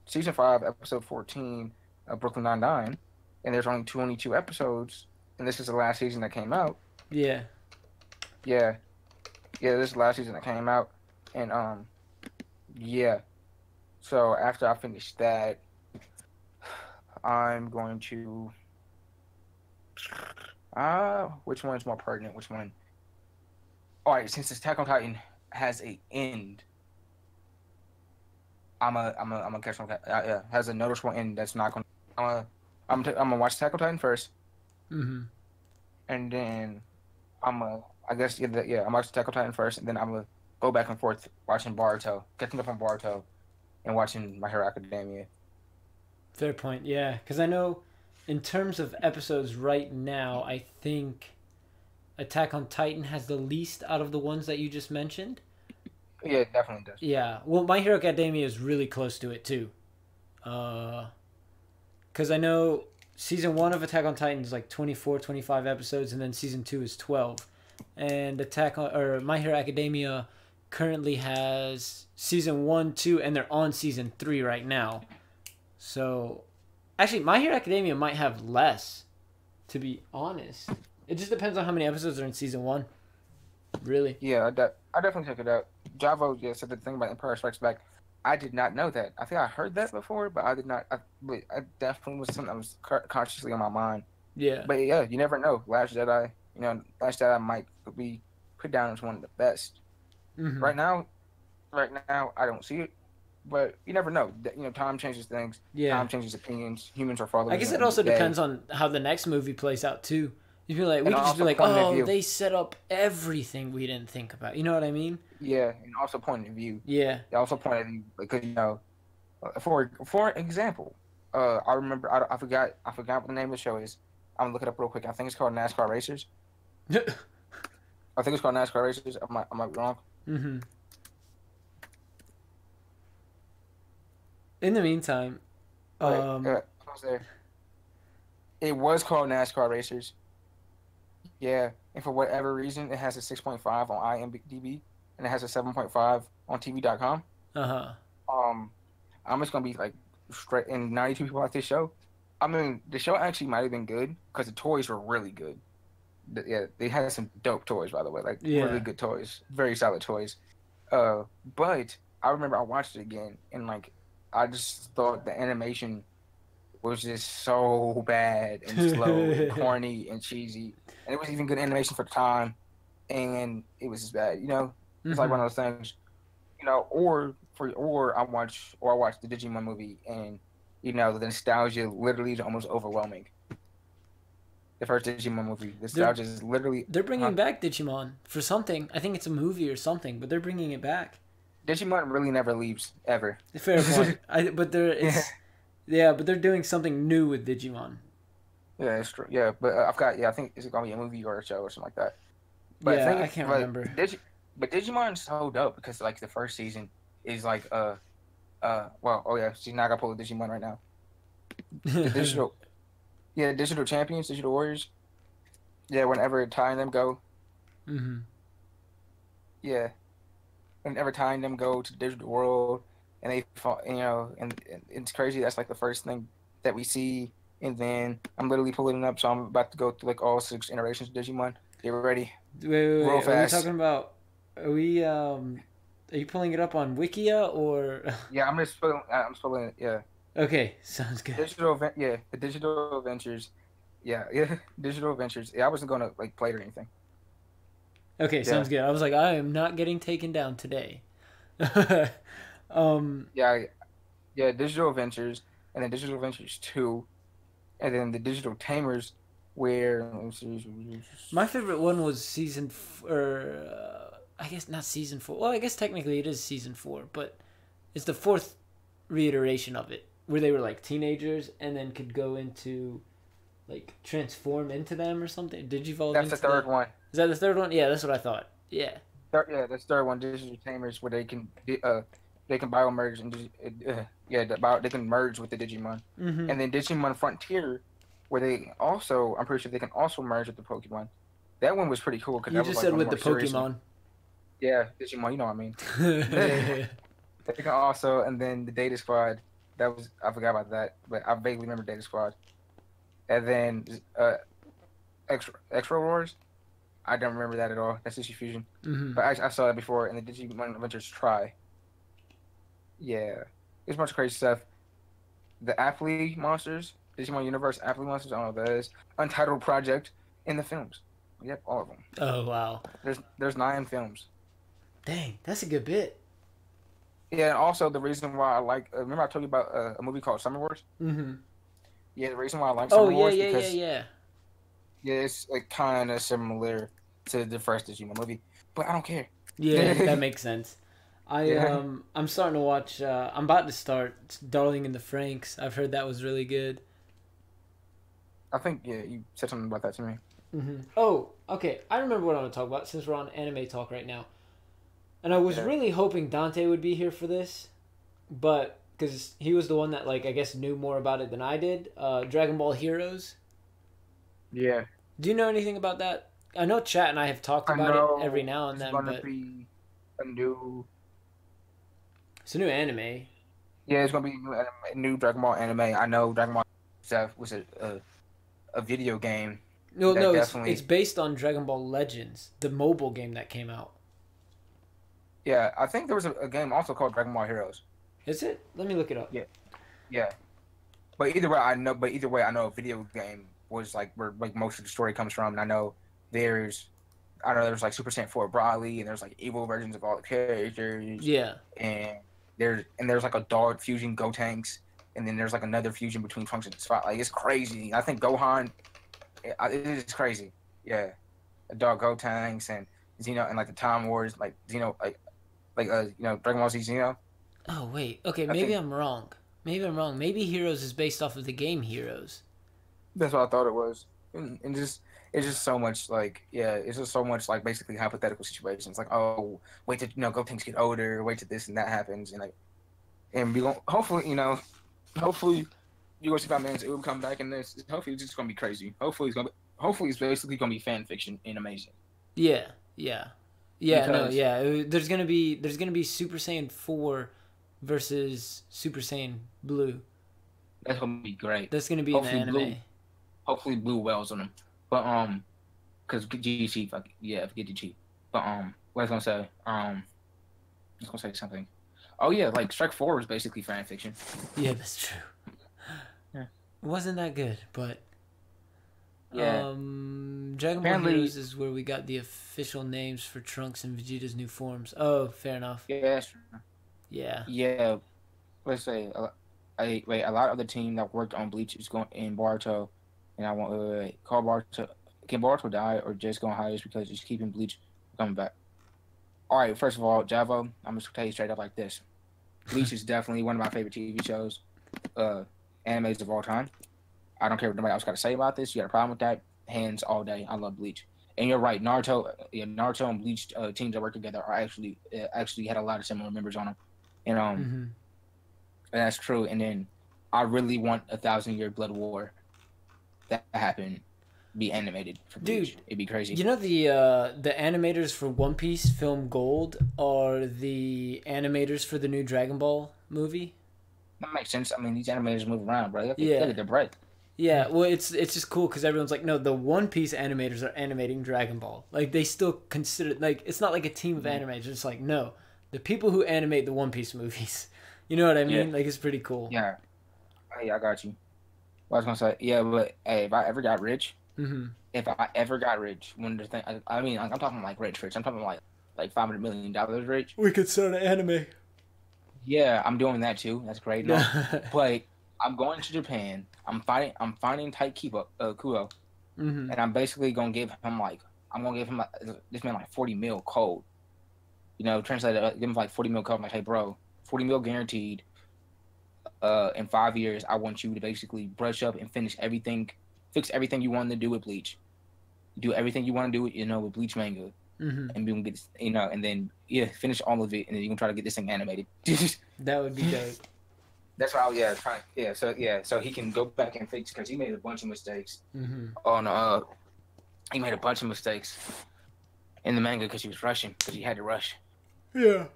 [SPEAKER 2] season 5, episode 14 of Brooklyn Nine-Nine, and there's only 22 episodes, and this is the last season that came out.
[SPEAKER 1] Yeah.
[SPEAKER 2] Yeah, yeah, this is the last season that came out, and yeah. So after I finish that, I'm going to which one is more pertinent? Which one? All right, since Attack on Titan has a end, I'm a catch on yeah, has a noticeable end that's not gonna. I'm gonna watch Attack on Titan first,
[SPEAKER 1] Mm-hmm.
[SPEAKER 2] and then I guess I'm watching Attack on Titan first, and then I'm gonna go back and forth watching Boruto, catching up on Boruto, and watching My Hero Academia.
[SPEAKER 1] Fair point. Yeah, because I know, in terms of episodes right now, I think Attack on Titan has the least out of the ones that you just mentioned.
[SPEAKER 2] Yeah, it definitely does.
[SPEAKER 1] Yeah. Well, My Hero Academia is really close to it too. Because I know season 1 of Attack on Titan is like 24, 25 episodes, and then season 2 is 12. And My Hero Academia currently has season 1, 2, and they're on season 3 right now. So, actually, My Hero Academia might have less, to be honest. It just depends on how many episodes are in season 1. Really.
[SPEAKER 2] Yeah, I definitely check it out. Javo, yeah, said the thing about Empire Strikes Back. I did not know that. I think I heard that before, but I did not. I definitely was something that was consciously on my mind.
[SPEAKER 1] Yeah.
[SPEAKER 2] But yeah, you never know. Last Jedi might be put down as one of the best.
[SPEAKER 1] Mm-hmm.
[SPEAKER 2] Right now, I don't see it. But you never know. Time changes things.
[SPEAKER 1] Yeah.
[SPEAKER 2] Time changes opinions. Humans are followers
[SPEAKER 1] I guess
[SPEAKER 2] at
[SPEAKER 1] it
[SPEAKER 2] the end of
[SPEAKER 1] also
[SPEAKER 2] the day.
[SPEAKER 1] depends on how the next movie plays out too. You'd be like, we
[SPEAKER 2] And
[SPEAKER 1] could just be
[SPEAKER 2] also
[SPEAKER 1] like,
[SPEAKER 2] point of
[SPEAKER 1] oh,
[SPEAKER 2] view.
[SPEAKER 1] they set up everything we didn't think about. You know what I mean?
[SPEAKER 2] Yeah, and also point of view.
[SPEAKER 1] Yeah.
[SPEAKER 2] Also point of view because for example, I remember I forgot what the name of the show is. I'm gonna look it up real quick. I think it's called NASCAR Racers. I think it's called NASCAR Racers. I might be wrong.
[SPEAKER 1] Mm-hmm. In the meantime,
[SPEAKER 2] I was there. It was called NASCAR Racers. Yeah, and for whatever reason, it has a 6.5 on IMDb and it has a 7.5 on TV.com.
[SPEAKER 1] Uh huh.
[SPEAKER 2] Um, I'm just gonna be like straight. And 92 people like this show. I mean, the show actually might have been good because the toys were really good. Yeah, they had some dope toys, by the way, like really
[SPEAKER 1] Yeah.
[SPEAKER 2] good toys, very solid toys. But I remember I watched it again and like I just thought the animation was just so bad and slow and corny and cheesy, and it wasn't even good animation for the time, and it was just bad. You know, it's like one
[SPEAKER 1] hmm
[SPEAKER 2] of those things. You know, or I watch the Digimon movie, and you know the nostalgia literally is almost overwhelming. The first Digimon movie, the
[SPEAKER 1] They're
[SPEAKER 2] nostalgia is literally,
[SPEAKER 1] they're
[SPEAKER 2] huh?
[SPEAKER 1] bringing back Digimon for something. I think it's a movie or something, but they're bringing it back.
[SPEAKER 2] Digimon really never leaves ever.
[SPEAKER 1] Fair point. But they're
[SPEAKER 2] Yeah,
[SPEAKER 1] it's yeah, but they're doing something new with Digimon.
[SPEAKER 2] yeah, it's true. Yeah, but I've got I think it's gonna be a movie or a show or something like that. But
[SPEAKER 1] Yeah, I can't remember.
[SPEAKER 2] Digimon's so dope because like the first season is like well, oh yeah, see now I gotta pull the Digimon right now. The digital, yeah, digital champions, digital warriors. Yeah, whenever Ty and them go,
[SPEAKER 1] hmm
[SPEAKER 2] yeah, whenever Ty and them go to the digital world, and they fall, you know, and it's crazy. That's like the first thing that we see, and then I'm literally pulling it up, so I'm about to go through like all 6 iterations of Digimon. Get ready, real
[SPEAKER 1] Wait. Are we
[SPEAKER 2] fast.
[SPEAKER 1] talking about? Are we Are you pulling it up on Wikia or?
[SPEAKER 2] Yeah, I'm spelling it. Yeah,
[SPEAKER 1] Okay, sounds good.
[SPEAKER 2] yeah, the digital adventures. Yeah, yeah, digital adventures. Yeah, I wasn't gonna like play it or anything.
[SPEAKER 1] Okay,
[SPEAKER 2] Yeah,
[SPEAKER 1] sounds good. I was like, I am not getting taken down today. um,
[SPEAKER 2] yeah, yeah, digital adventures, and then digital adventures 2, and then the digital tamers, where
[SPEAKER 1] my favorite one was or I guess not season 4. Well, I guess technically it is season 4, but it's the fourth reiteration of it, where they were like teenagers and then could go into like transform into them or something. Digivolve
[SPEAKER 2] that's the
[SPEAKER 1] into the.
[SPEAKER 2] third one.
[SPEAKER 1] Is that the third one? Yeah, that's what I thought. Yeah.
[SPEAKER 2] Yeah, that's the third one. Digital tamers, where they can biomerge and they can merge with the Digimon,
[SPEAKER 1] Mm-hmm.
[SPEAKER 2] and then Digimon Frontier, where they also I'm pretty sure they can also merge with the Pokemon. That one was pretty cool because
[SPEAKER 1] You
[SPEAKER 2] that was
[SPEAKER 1] just
[SPEAKER 2] like
[SPEAKER 1] said
[SPEAKER 2] one
[SPEAKER 1] with
[SPEAKER 2] more
[SPEAKER 1] the
[SPEAKER 2] serious.
[SPEAKER 1] Pokemon.
[SPEAKER 2] Yeah, Digimon, you know what I mean.
[SPEAKER 1] yeah.
[SPEAKER 2] They can also, and then the Data Squad. That was I forgot about that, but I vaguely remember Data Squad. And then Extra Wars. I don't remember that at all. That's Issue Fusion,
[SPEAKER 1] Mm-hmm.
[SPEAKER 2] but I saw that before. And the Digimon Adventures Try. Yeah, it's a bunch of crazy stuff. The Aptly monsters, Digimon Universe Aptly monsters. I don't know what that is. Untitled Project in the films. Yep, all of them.
[SPEAKER 1] Oh wow.
[SPEAKER 2] There's 9 films.
[SPEAKER 1] Dang, that's a good bit.
[SPEAKER 2] Yeah, and also the reason why I like remember I told you about a movie called Summer Wars.
[SPEAKER 1] Mm-hmm.
[SPEAKER 2] Yeah, the reason why I like
[SPEAKER 1] Oh
[SPEAKER 2] Summer
[SPEAKER 1] yeah,
[SPEAKER 2] Wars
[SPEAKER 1] yeah, yeah,
[SPEAKER 2] because
[SPEAKER 1] yeah.
[SPEAKER 2] yeah, it's like kind of similar to the first Digimon movie, but I don't care.
[SPEAKER 1] Yeah, that makes sense.
[SPEAKER 2] Yeah,
[SPEAKER 1] I'm starting to watch. I'm about to start Darling in the Franxx. I've heard that was really good.
[SPEAKER 2] I think yeah, you said something about that to me.
[SPEAKER 1] Mm-hmm. Oh, okay. I remember what I want to talk about since we're on anime talk right now. And I was
[SPEAKER 2] Yeah,
[SPEAKER 1] really hoping Dante would be here for this, but because he was the one that like I guess knew more about it than I did. Dragon Ball Heroes.
[SPEAKER 2] yeah.
[SPEAKER 1] Do you know anything about that? I know Chat and I have talked
[SPEAKER 2] I
[SPEAKER 1] about it every
[SPEAKER 2] know
[SPEAKER 1] now and
[SPEAKER 2] it's
[SPEAKER 1] then,
[SPEAKER 2] gonna
[SPEAKER 1] but
[SPEAKER 2] be a new
[SPEAKER 1] it's a new anime.
[SPEAKER 2] yeah, it's gonna be a new Dragon Ball anime. I know Dragon Ball stuff was a video game
[SPEAKER 1] No,
[SPEAKER 2] that
[SPEAKER 1] no, it's
[SPEAKER 2] definitely
[SPEAKER 1] based on Dragon Ball Legends, the mobile game that came out.
[SPEAKER 2] yeah. I think there was a game also called Dragon Ball Heroes.
[SPEAKER 1] Is it? Let me look it up.
[SPEAKER 2] Yeah, yeah. But either way, I know a video game was like where like most of the story comes from. And there's, I know there's like Super Saiyan 4 Broly, and there's like evil versions of all the characters,
[SPEAKER 1] Yeah.
[SPEAKER 2] and there's like adult fusion Gotenks, and then there's like another fusion between Trunks and Spot. Like it's crazy. I think Gohan, it is crazy. Yeah, adult Gotenks and Xeno and like the Time Wars, like Xeno, Dragon Ball Z Xeno.
[SPEAKER 1] Oh wait. Okay,
[SPEAKER 2] I
[SPEAKER 1] maybe
[SPEAKER 2] think
[SPEAKER 1] I'm wrong. Maybe I'm wrong. Maybe Heroes is based off of the game Heroes.
[SPEAKER 2] that's what I thought it was. And just it's just so much like yeah, it's just so much like basically hypothetical situations. Like oh, wait till go things get older, wait till this and that happens, and like and we going hopefully you go see Five Minutes, it will come back, and this hopefully it's just gonna be crazy. Hopefully it's basically gonna be fan fiction and amazing.
[SPEAKER 1] Yeah, yeah, yeah. No,
[SPEAKER 2] Because
[SPEAKER 1] yeah. There's gonna be Super Saiyan 4 versus Super Saiyan Blue.
[SPEAKER 2] that's gonna be great.
[SPEAKER 1] That's gonna be in the
[SPEAKER 2] Hopefully
[SPEAKER 1] anime.
[SPEAKER 2] Blue wells on them. But because G cheap, forget the cheap. But what I was gonna say, I was gonna say something. Oh yeah, like Strike 4 is basically fan fiction.
[SPEAKER 1] Yeah, that's true.
[SPEAKER 2] Yeah.
[SPEAKER 1] It wasn't that good, but
[SPEAKER 2] Yeah.
[SPEAKER 1] Dragon Ball
[SPEAKER 2] Apparently,
[SPEAKER 1] Heroes is where we got the official names for Trunks and Vegeta's new forms. Oh, fair enough.
[SPEAKER 2] yeah,
[SPEAKER 1] Yeah.
[SPEAKER 2] yeah. Let's say, a lot of the team that worked on Bleach is going in Boruto, and I want call Boruto. Can Boruto die or just going higher because he's keeping Bleach coming back? All right, first of all, Javo, I'm just gonna tell you straight up like this: Bleach is definitely one of my favorite TV shows, animes of all time. I don't care what nobody else got to say about this. You got a problem with that? Hands all day. I love Bleach. And you're right, Naruto and Bleach teams that work together are actually had a lot of similar members on them, and
[SPEAKER 1] Mm-hmm.
[SPEAKER 2] and that's true. And then I really want 1,000-Year Blood War that happened be animated for Bleach.
[SPEAKER 1] Dude,
[SPEAKER 2] It'd be crazy.
[SPEAKER 1] You know the animators for One Piece Film Gold are the animators for the new Dragon Ball movie.
[SPEAKER 2] That makes sense. I mean, these animators move around, bro. Look
[SPEAKER 1] Yeah.
[SPEAKER 2] at their breath.
[SPEAKER 1] Yeah, well, it's just cool because everyone's like, no, the One Piece animators are animating Dragon Ball. Like, they still consider, like, it's not like a team of animators. It's like, no, the people who animate the One Piece movies. You know what I mean?
[SPEAKER 2] Yeah.
[SPEAKER 1] Like, it's pretty cool.
[SPEAKER 2] Yeah. Hey, I got you. What I was gonna say, yeah, but hey, if I ever got rich,
[SPEAKER 1] Mm-hmm.
[SPEAKER 2] one of the things, I mean, I'm talking like rich. I'm talking like $500 million rich.
[SPEAKER 1] We could start an anime.
[SPEAKER 2] Yeah, I'm doing that too. That's great. No, but I'm going to Japan. I'm finding Kuo,
[SPEAKER 1] Mm-hmm.
[SPEAKER 2] and I'm basically gonna give him this man like 40 mil cold. You know, translated, give him like 40 mil cold. I'm like, hey, bro, 40 mil guaranteed. In 5 years, I want you to basically brush up and fix everything you want to do with Bleach. Do everything you want to do, with Bleach manga,
[SPEAKER 1] Mm-hmm.
[SPEAKER 2] and we can get, and then finish all of it, and then you can try to get this thing animated.
[SPEAKER 1] That would be dope.
[SPEAKER 2] That's why, so he can go back and fix because he made a bunch of mistakes.
[SPEAKER 1] Mm-hmm.
[SPEAKER 2] He made a bunch of mistakes in the manga because he was rushing because he had to rush.
[SPEAKER 1] Yeah.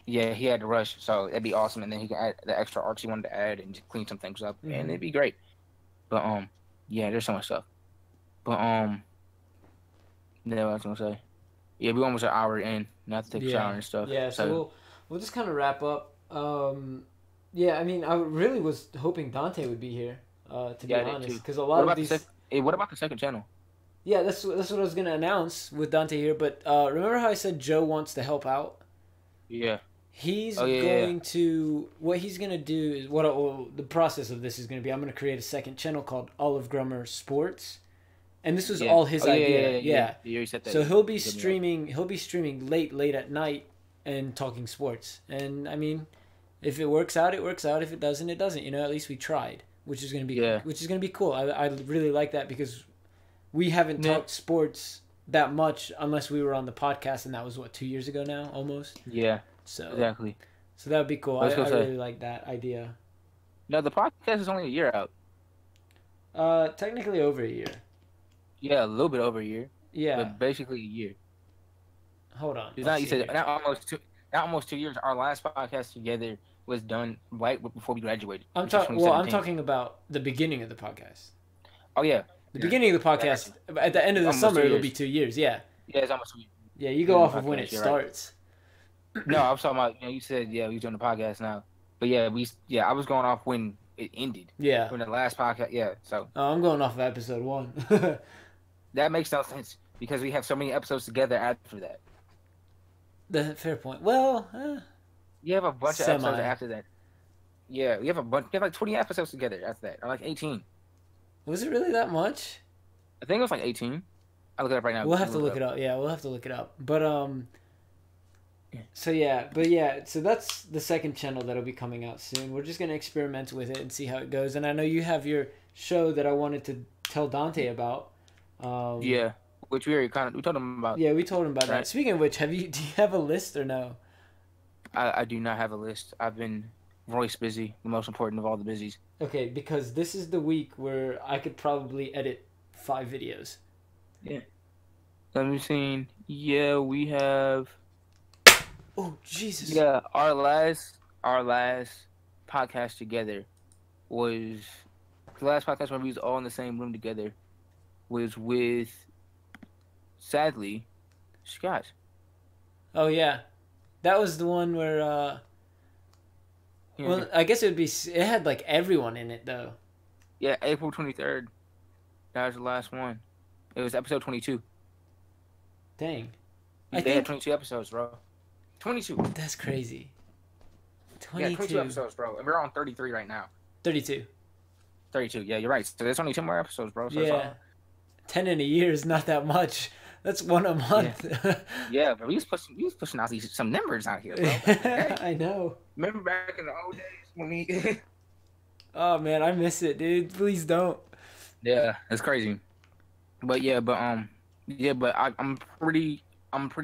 [SPEAKER 2] Yeah, he had to rush, so that'd be awesome. And then he can add the extra arcs he wanted to add and just clean some things up,
[SPEAKER 1] Mhm.
[SPEAKER 2] and it'd be great. But yeah, there's so much stuff. But what I was gonna say, yeah, we almost an hour in. Not to take a shower and stuff.
[SPEAKER 1] Yeah, so we'll just kind of wrap up. Yeah, I mean, I really was hoping Dante would be here. To be honest, because a lot of these.
[SPEAKER 2] What about the second channel?
[SPEAKER 1] Yeah, that's what I was gonna announce with Dante here. But remember how I said Joe wants to help out?
[SPEAKER 2] Yeah.
[SPEAKER 1] He's going to. What he's gonna do is the process of this is gonna be. I'm gonna create a second channel called OliveGrummer Sports, and this was all his idea. Yeah.
[SPEAKER 2] You said that.
[SPEAKER 1] So he'll be streaming. He'll be streaming late at night and talking sports. And I mean, if it works out, it works out. If it doesn't, it doesn't. At least we tried, which is gonna be cool. I really like that because we haven't talked sports that much unless we were on the podcast, and that was 2 years ago now, almost.
[SPEAKER 2] Yeah.
[SPEAKER 1] So
[SPEAKER 2] exactly.
[SPEAKER 1] So that would be cool. I really like that idea.
[SPEAKER 2] No, the podcast is only a year out.
[SPEAKER 1] Technically over a year.
[SPEAKER 2] Yeah, a little bit over a year.
[SPEAKER 1] Yeah.
[SPEAKER 2] But basically a year.
[SPEAKER 1] Hold on.
[SPEAKER 2] Not almost 2 years. Our last podcast together was done right before we graduated.
[SPEAKER 1] I'm talking about the beginning of the podcast.
[SPEAKER 2] Oh yeah.
[SPEAKER 1] The beginning of the podcast. At the end of the summer, it'll be 2 years. Yeah.
[SPEAKER 2] Yeah, it's almost 2 years.
[SPEAKER 1] Yeah, you go off of when it starts.
[SPEAKER 2] Right. No, I was talking about. You said we're doing the podcast now, but I was going off when it ended.
[SPEAKER 1] Yeah.
[SPEAKER 2] When the last podcast. Yeah. So.
[SPEAKER 1] Oh, I'm going off of episode 1.
[SPEAKER 2] That makes no sense because we have so many episodes together after that.
[SPEAKER 1] Fair point. Well.
[SPEAKER 2] You have a bunch of episodes after that. Yeah, we have a bunch. We have like 20 episodes together after that, or like 18.
[SPEAKER 1] Was it really that much?
[SPEAKER 2] I think it was like 18. I'll look it up right now.
[SPEAKER 1] We'll have to look it up. Yeah, we'll have to look it up. But So that's the second channel that'll be coming out soon. We're just gonna experiment with it and see how it goes. And I know you have your show that I wanted to tell Dante about.
[SPEAKER 2] Yeah, which we told him about.
[SPEAKER 1] Yeah, we told him about that. Speaking of which, do you have a list or no?
[SPEAKER 2] I do not have a list. I've been Royce busy, the most important of all the busies.
[SPEAKER 1] Okay, because this is the week where I could probably edit 5 videos.
[SPEAKER 2] Yeah. Let me see. Yeah, we have.
[SPEAKER 1] Oh Jesus!
[SPEAKER 2] Yeah, our last podcast together was the last podcast where we was all in the same room together was with, sadly, Scott.
[SPEAKER 1] Oh yeah, that was the one where.
[SPEAKER 2] Yeah,
[SPEAKER 1] Well, I guess it would be. It had like everyone in it though.
[SPEAKER 2] yeah, April 23rd. That was the last one. It was episode 22.
[SPEAKER 1] Dang, I
[SPEAKER 2] They had
[SPEAKER 1] think
[SPEAKER 2] 22 episodes, bro. 22.
[SPEAKER 1] that's crazy.
[SPEAKER 2] Yeah, 22
[SPEAKER 1] 22.
[SPEAKER 2] episodes, bro. And we're on 33 right now.
[SPEAKER 1] 32.
[SPEAKER 2] 32. Yeah, you're right. So there's only 10 more episodes, bro. So
[SPEAKER 1] Yeah, 10 in a year is not that much. That's one a month.
[SPEAKER 2] yeah, but we was pushing out some numbers out here, bro. Hey,
[SPEAKER 1] I know.
[SPEAKER 2] remember back in the old days when we?
[SPEAKER 1] Oh man, I miss it, dude. Please don't.
[SPEAKER 2] Yeah, it's crazy. But I'm pretty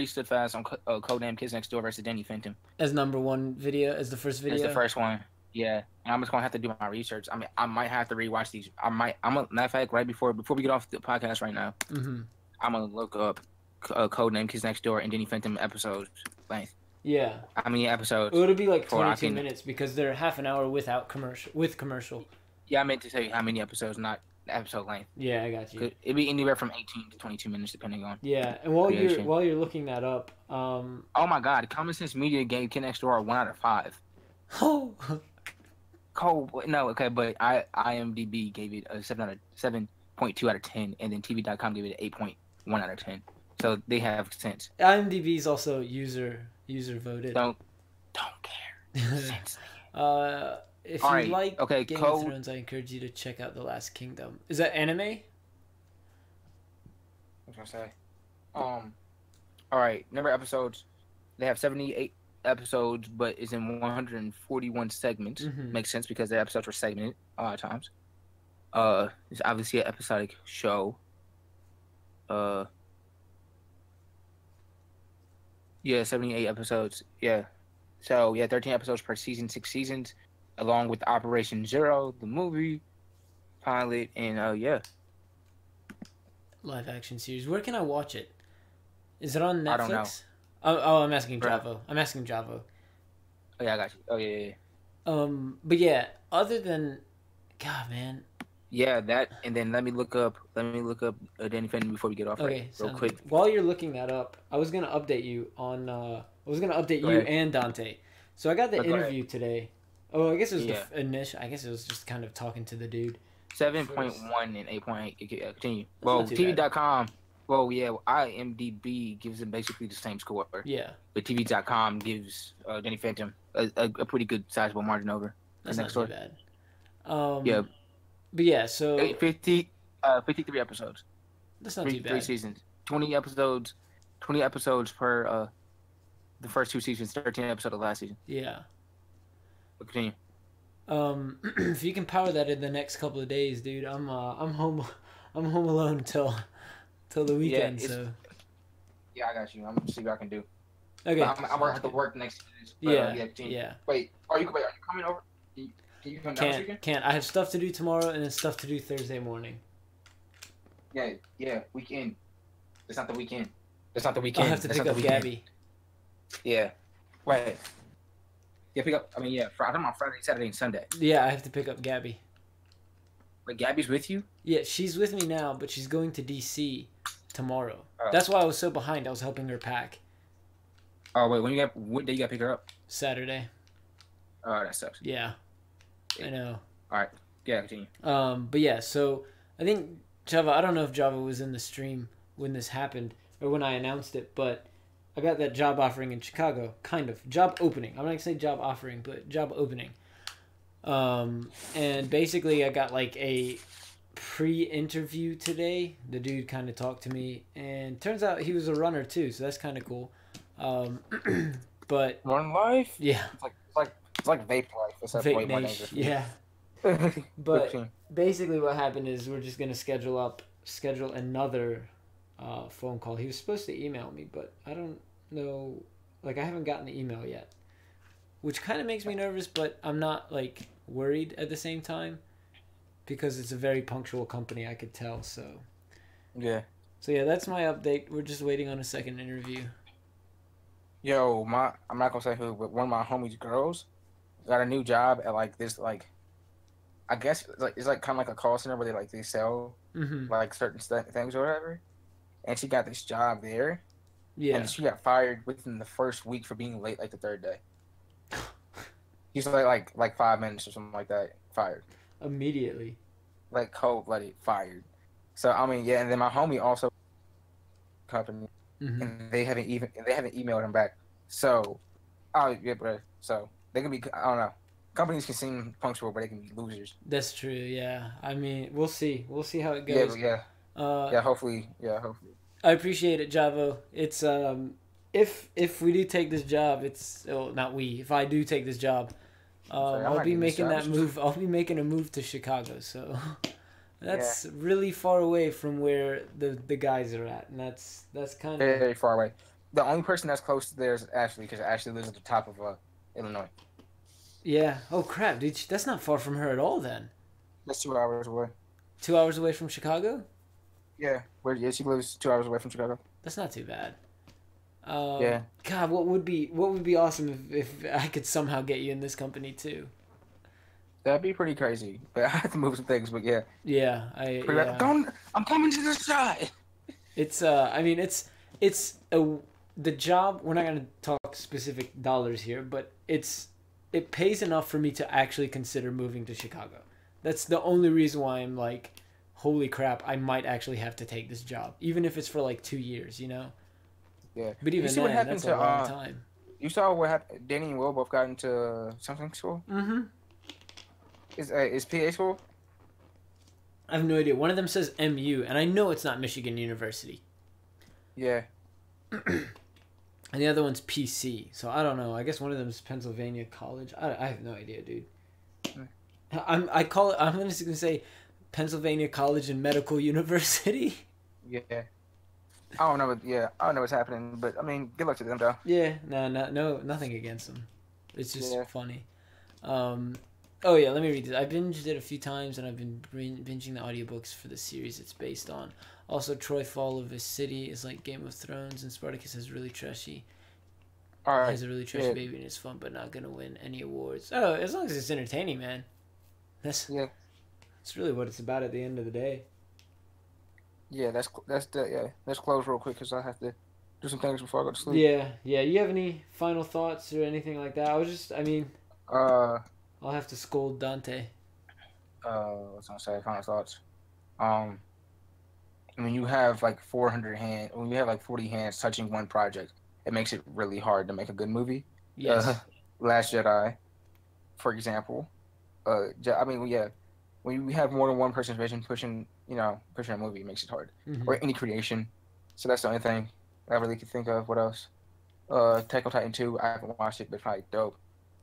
[SPEAKER 2] steadfast on Codename Kids Next Door versus Danny Phantom.
[SPEAKER 1] As number one video, as the first video.
[SPEAKER 2] It's the first one. Yeah, and I'm just gonna have to do my research. I mean, I might have to rewatch these. Matter of fact, right before we get off the podcast right now, I'm gonna look up Codename Kids Next Door and Danny Phantom episodes length.
[SPEAKER 1] Yeah.
[SPEAKER 2] How many episodes?
[SPEAKER 1] It'll be like 22 minutes because they're half an hour without commercial. With commercial.
[SPEAKER 2] Yeah, I meant to say how many episodes, not episode length.
[SPEAKER 1] Yeah, I got you.
[SPEAKER 2] It'd be anywhere from 18 to 22 minutes, depending on.
[SPEAKER 1] Yeah, and while you're looking that up,
[SPEAKER 2] oh my God, Common Sense Media gave Kid Next Door a 1 out of 5.
[SPEAKER 1] Oh.
[SPEAKER 2] Cole, no, okay, but IMDb gave it a 7.2 out of 10, and then TV.com gave it an 8.1 out of 10. So they have sense.
[SPEAKER 1] IMDb is also user voted.
[SPEAKER 2] Don't care. Sense.
[SPEAKER 1] If
[SPEAKER 2] All
[SPEAKER 1] you
[SPEAKER 2] right,
[SPEAKER 1] like
[SPEAKER 2] okay,
[SPEAKER 1] Game of Thrones, I encourage you to check out The Last Kingdom. Is that anime?
[SPEAKER 2] What was I say? All right, number of episodes. They have 78 episodes, but it's in 141 segments. Makes sense because the episodes were segmented a lot of times. It's obviously an episodic show. Yeah, 78 episodes. Yeah. So, yeah, 13 episodes per season, 6 seasons, along with Operation Zero, the movie, pilot, and, yeah.
[SPEAKER 1] Live action series. Where can I watch it? Is it on Netflix?
[SPEAKER 2] I don't know.
[SPEAKER 1] Oh, I'm asking
[SPEAKER 2] Bro.
[SPEAKER 1] Javo. I'm asking Javo.
[SPEAKER 2] Oh, yeah, I got you. Oh, yeah.
[SPEAKER 1] But yeah, other than, God, man.
[SPEAKER 2] Yeah, that, and then let me look up Danny Phantom before we get off.
[SPEAKER 1] Okay,
[SPEAKER 2] real quick.
[SPEAKER 1] While you're looking that up, I was gonna update you on. I was gonna update you and Dante. So I got the interview today. Oh, I guess it was the initial. I guess it was just kind of talking to the dude.
[SPEAKER 2] 7.1 and 8.8. Continue.
[SPEAKER 1] That's
[SPEAKER 2] well,
[SPEAKER 1] not too bad.
[SPEAKER 2] TV.com. Well, yeah, IMDb gives them basically the same score.
[SPEAKER 1] Yeah.
[SPEAKER 2] But TV.com gives Danny Phantom a pretty good sizable margin over.
[SPEAKER 1] That's not too bad.
[SPEAKER 2] Yeah.
[SPEAKER 1] But yeah, so
[SPEAKER 2] 53 episodes.
[SPEAKER 1] That's not too bad.
[SPEAKER 2] 3 seasons. 20 episodes per the first 2 seasons, 13 episodes of last season.
[SPEAKER 1] Yeah.
[SPEAKER 2] But continue.
[SPEAKER 1] If you can power that in the next couple of days, dude, I'm home alone till the weekend.
[SPEAKER 2] Yeah,
[SPEAKER 1] so
[SPEAKER 2] yeah, I got you. I'm gonna see what I can do.
[SPEAKER 1] Okay.
[SPEAKER 2] I'm gonna have to work next.
[SPEAKER 1] Yeah.
[SPEAKER 2] Wait, are you coming over? Can you come down this weekend?
[SPEAKER 1] Can't. I have stuff to do tomorrow and then stuff to do Thursday morning.
[SPEAKER 2] Yeah, weekend. It's not the weekend. It's not the weekend.
[SPEAKER 1] I'll have to pick up Gabby.
[SPEAKER 2] Yeah. Wait. Yeah, pick up. I mean, yeah. I'm on Friday, Saturday, and Sunday.
[SPEAKER 1] Yeah, I have to pick up Gabby.
[SPEAKER 2] Wait, Gabby's with you?
[SPEAKER 1] Yeah, she's with me now, but she's going to DC tomorrow.
[SPEAKER 2] Oh.
[SPEAKER 1] That's why I was so behind. I was helping her pack.
[SPEAKER 2] Oh wait, what day you got to pick her up?
[SPEAKER 1] Saturday.
[SPEAKER 2] Oh, that sucks.
[SPEAKER 1] Yeah. I know.
[SPEAKER 2] All right. Yeah, continue.
[SPEAKER 1] But yeah, so I think Java. I don't know if Java was in the stream when this happened or when I announced it, but I got that job offering in Chicago. Kind of job opening. I'm not gonna say job offering, but job opening. And basically, I got like a pre-interview today. The dude kind of talked to me, and turns out he was a runner too, so that's kind of cool. But
[SPEAKER 2] Run life.
[SPEAKER 1] Yeah.
[SPEAKER 2] It's like vape life. It's
[SPEAKER 1] Vape Nation. Yeah. But basically, what happened is we're just gonna schedule another phone call. He was supposed to email me, but I don't know. Like, I haven't gotten the email yet. which kind of makes me nervous, but I'm not like worried at the same time because it's a very punctual company. I could tell.
[SPEAKER 2] Yeah.
[SPEAKER 1] So yeah, that's my update. We're just waiting on a second interview.
[SPEAKER 2] Yo, I'm not gonna say who, but one of my homies' girls got a new job at like this like I guess it's like kind of like a call center where they sell
[SPEAKER 1] Mm-hmm.
[SPEAKER 2] like certain things or whatever. And she got this job there,
[SPEAKER 1] Yeah.
[SPEAKER 2] and she got fired within the first week for being late like the third day. She's like 5 minutes or something like that fired,
[SPEAKER 1] Immediately.
[SPEAKER 2] like cold-blooded fired. So I mean, yeah, and then my homie also company,
[SPEAKER 1] Mm-hmm.
[SPEAKER 2] and they haven't emailed him back. So, oh yeah, bro. So they can be I don't know. Companies can seem punctual, but they can be losers.
[SPEAKER 1] That's true. Yeah. I mean, we'll see. We'll see how it
[SPEAKER 2] Yeah,
[SPEAKER 1] goes.
[SPEAKER 2] but yeah,
[SPEAKER 1] Uh,
[SPEAKER 2] yeah. Hopefully, yeah, hopefully.
[SPEAKER 1] I appreciate it, Javo. It's if we do take this job, it's not we. If I do take this job,
[SPEAKER 2] I'm
[SPEAKER 1] I'll
[SPEAKER 2] not
[SPEAKER 1] be
[SPEAKER 2] getting this
[SPEAKER 1] making
[SPEAKER 2] job.
[SPEAKER 1] that move. I'll be making a move to Chicago. So
[SPEAKER 2] Yeah,
[SPEAKER 1] that's really far away from where the guys are at, and that's kind of
[SPEAKER 2] very far away. The only person that's close to there is Ashley, because Ashley lives at the top of Illinois.
[SPEAKER 1] yeah. Oh crap, dude, that's not far from her at all. Then
[SPEAKER 2] That's 2 hours away.
[SPEAKER 1] 2 hours away from Chicago.
[SPEAKER 2] Yeah, yeah, she lives 2 hours away from Chicago.
[SPEAKER 1] That's not too bad.
[SPEAKER 2] Yeah,
[SPEAKER 1] God, what would be awesome if I could somehow get you in this company too?
[SPEAKER 2] that'd be pretty crazy. But I have to move some things. But yeah,
[SPEAKER 1] Yeah,
[SPEAKER 2] I'm coming to this side.
[SPEAKER 1] It's I mean it's the job. We're not gonna talk specific dollars here, but it pays enough for me to actually consider moving to Chicago. That's the only reason why I'm like, holy crap, I might actually have to take this job, even if it's for like 2 years, you know.
[SPEAKER 2] Yeah,
[SPEAKER 1] But
[SPEAKER 2] you
[SPEAKER 1] even
[SPEAKER 2] see what
[SPEAKER 1] then,
[SPEAKER 2] happened
[SPEAKER 1] that's
[SPEAKER 2] to
[SPEAKER 1] a long time.
[SPEAKER 2] You saw what happened. Danny and Will both got into something school.
[SPEAKER 1] Mm-hmm.
[SPEAKER 2] Is PA school?
[SPEAKER 1] I have no idea. One of them says MU, and I know it's not Michigan University.
[SPEAKER 2] Yeah.
[SPEAKER 1] And the other one's PC, so I don't know. I guess one of them is Pennsylvania College. I have no idea, dude. I'm just gonna say Pennsylvania College and Medical University.
[SPEAKER 2] Yeah. I don't know. I don't know what's happening, but I mean, good luck to them, though.
[SPEAKER 1] Yeah, no, nothing against them. It's just
[SPEAKER 2] Yeah.
[SPEAKER 1] funny. Oh yeah, let me read this. I binged it a few times, and I've been binging the audiobooks for the series it's based on. Also, Troy Fall of a City is like Game of Thrones, and Spartacus has really trashy.
[SPEAKER 2] All right.
[SPEAKER 1] Has a really trashy baby, and it's fun, but not gonna win any awards. Oh, as long as it's entertaining, man. That's really what it's about at the end of the day.
[SPEAKER 2] Yeah, that's yeah. Let's close real quick because I have to do some things before I go to sleep.
[SPEAKER 1] Yeah. You have any final thoughts or anything like that? I mean,
[SPEAKER 2] Uh,
[SPEAKER 1] I'll have to scold Dante.
[SPEAKER 2] what's I gonna say? Final thoughts. When you have like 400 hands, when you have like 40 hands touching one project, it makes it really hard to make a good movie.
[SPEAKER 1] Yes.
[SPEAKER 2] Last Jedi, for example. I mean, yeah, when you have more than one person's vision pushing a movie, it makes it hard.
[SPEAKER 1] Mm-hmm.
[SPEAKER 2] Or any creation. So that's the only thing I really could think of. What else? Attack on Titan 2. I haven't watched it, but it's probably dope.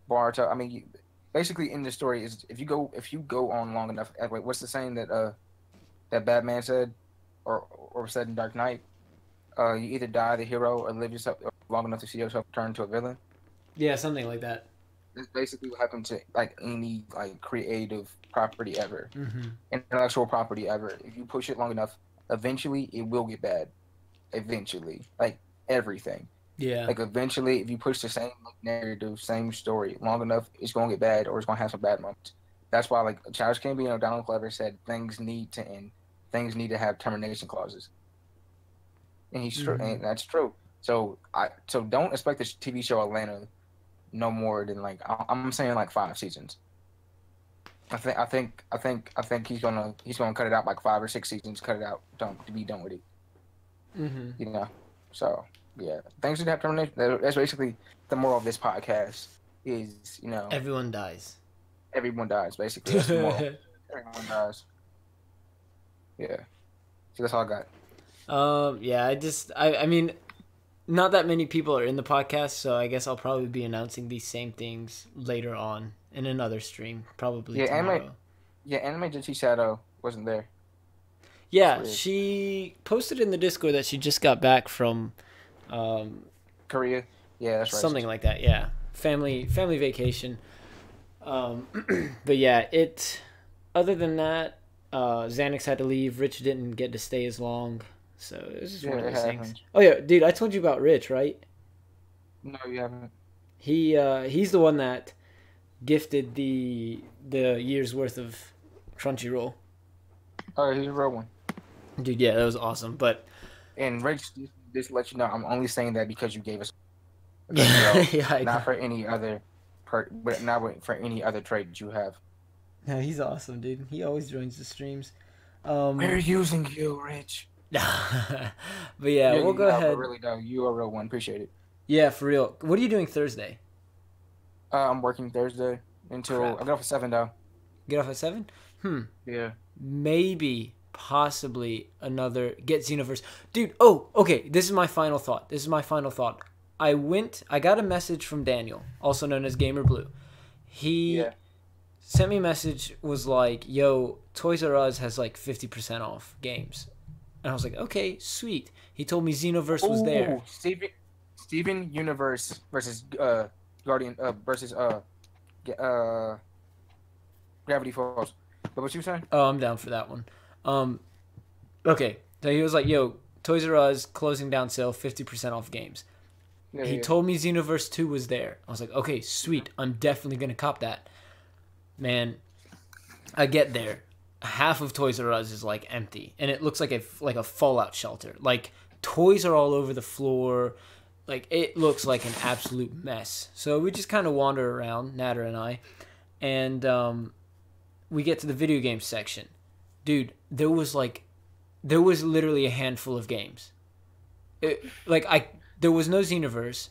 [SPEAKER 2] Boruto. I mean, basically, in the story is if you go on long enough. Wait, what's the saying that Batman said, or said in Dark Knight? You either die the hero or live yourself long enough to see yourself turn into a villain.
[SPEAKER 1] Yeah, something like that.
[SPEAKER 2] That's basically what happened to like any like creative property ever,
[SPEAKER 1] Mm-hmm.
[SPEAKER 2] intellectual property ever. If you push it long enough, eventually it will get bad. Eventually, like everything.
[SPEAKER 1] Yeah.
[SPEAKER 2] Like eventually, if you push the same narrative, same story long enough, it's gonna get bad, or it's gonna have some bad moments. That's why, like Charles Gambino, Donald Glover said, things need to end. Things need to have termination clauses. And he's true, and that's true. So don't expect this TV show Atlanta no more than like I'm saying like 5 seasons. I think he's gonna cut it out like 5 or 6 seasons. Cut it out. Don't be done with it.
[SPEAKER 1] Mm-hmm.
[SPEAKER 2] You know. So yeah, things should have termination. That's basically the moral of this podcast. Is
[SPEAKER 1] Everyone dies.
[SPEAKER 2] Everyone dies. Basically, that's the moral. Everyone dies. Yeah. So that's all I got.
[SPEAKER 1] Yeah, I mean, not that many people are in the podcast, so I guess I'll probably be announcing these same things later on in another stream, probably tomorrow.
[SPEAKER 2] Anime JT Shadow wasn't there.
[SPEAKER 1] Yeah, she posted in the Discord that she just got back from
[SPEAKER 2] Korea. Yeah, that's right.
[SPEAKER 1] Something like that, yeah. family vacation. But yeah, other than that, Xanax had to leave. Rich didn't get to stay as long, so it was just
[SPEAKER 2] Yeah,
[SPEAKER 1] one of
[SPEAKER 2] it
[SPEAKER 1] those things.
[SPEAKER 2] happens.
[SPEAKER 1] Oh yeah, dude, I told you about Rich, right?
[SPEAKER 2] No, you haven't.
[SPEAKER 1] He's the one that gifted the year's worth of Crunchyroll.
[SPEAKER 2] Oh, he's a real one.
[SPEAKER 1] Dude, yeah, that was awesome. But
[SPEAKER 2] And Rich, just to let you know, I'm only saying that because you gave us a
[SPEAKER 1] yeah,
[SPEAKER 2] Crunchyroll,
[SPEAKER 1] yeah, I know.
[SPEAKER 2] not for any other but not for any other trade that you have.
[SPEAKER 1] Yeah, he's awesome, dude. He always joins the streams.
[SPEAKER 2] We're
[SPEAKER 1] Um,
[SPEAKER 2] using you, Rich.
[SPEAKER 1] but yeah,
[SPEAKER 2] Yeah,
[SPEAKER 1] we'll go
[SPEAKER 2] no, but
[SPEAKER 1] ahead.
[SPEAKER 2] really, though, you are a real one. Appreciate it.
[SPEAKER 1] Yeah, for real. What are you doing Thursday?
[SPEAKER 2] I'm working Thursday until
[SPEAKER 1] Crap.
[SPEAKER 2] I get off at 7 though.
[SPEAKER 1] Get off at 7?
[SPEAKER 2] Yeah.
[SPEAKER 1] Maybe, possibly another Get Xenoverse. Dude, oh, okay. This is my final thought. I got a message from Daniel, also known as Gamer Blue. He
[SPEAKER 2] Yeah.
[SPEAKER 1] sent me a message, was like, yo, Toys R Us has like 50% off games. And I was like, okay, sweet. He told me Xenoverse was there.
[SPEAKER 2] Ooh, Steven Universe versus Guardian versus uh Gravity Falls. But what you saying?
[SPEAKER 1] Oh, I'm down for that one. Okay, so he was like, yo, Toys R Us closing down sale, 50% off games.
[SPEAKER 2] Yeah,
[SPEAKER 1] He
[SPEAKER 2] yeah.
[SPEAKER 1] told me Xenoverse 2 was there. I was like, okay, sweet. I'm definitely going to cop that. Man, I get there. Half of Toys R Us is like empty, and it looks like a fallout shelter. Like toys are all over the floor. Like it looks like an absolute mess. So we just kind of wander around, Natter and I, and we get to the video game section. Dude, there was literally a handful of games. There was no Xenoverse,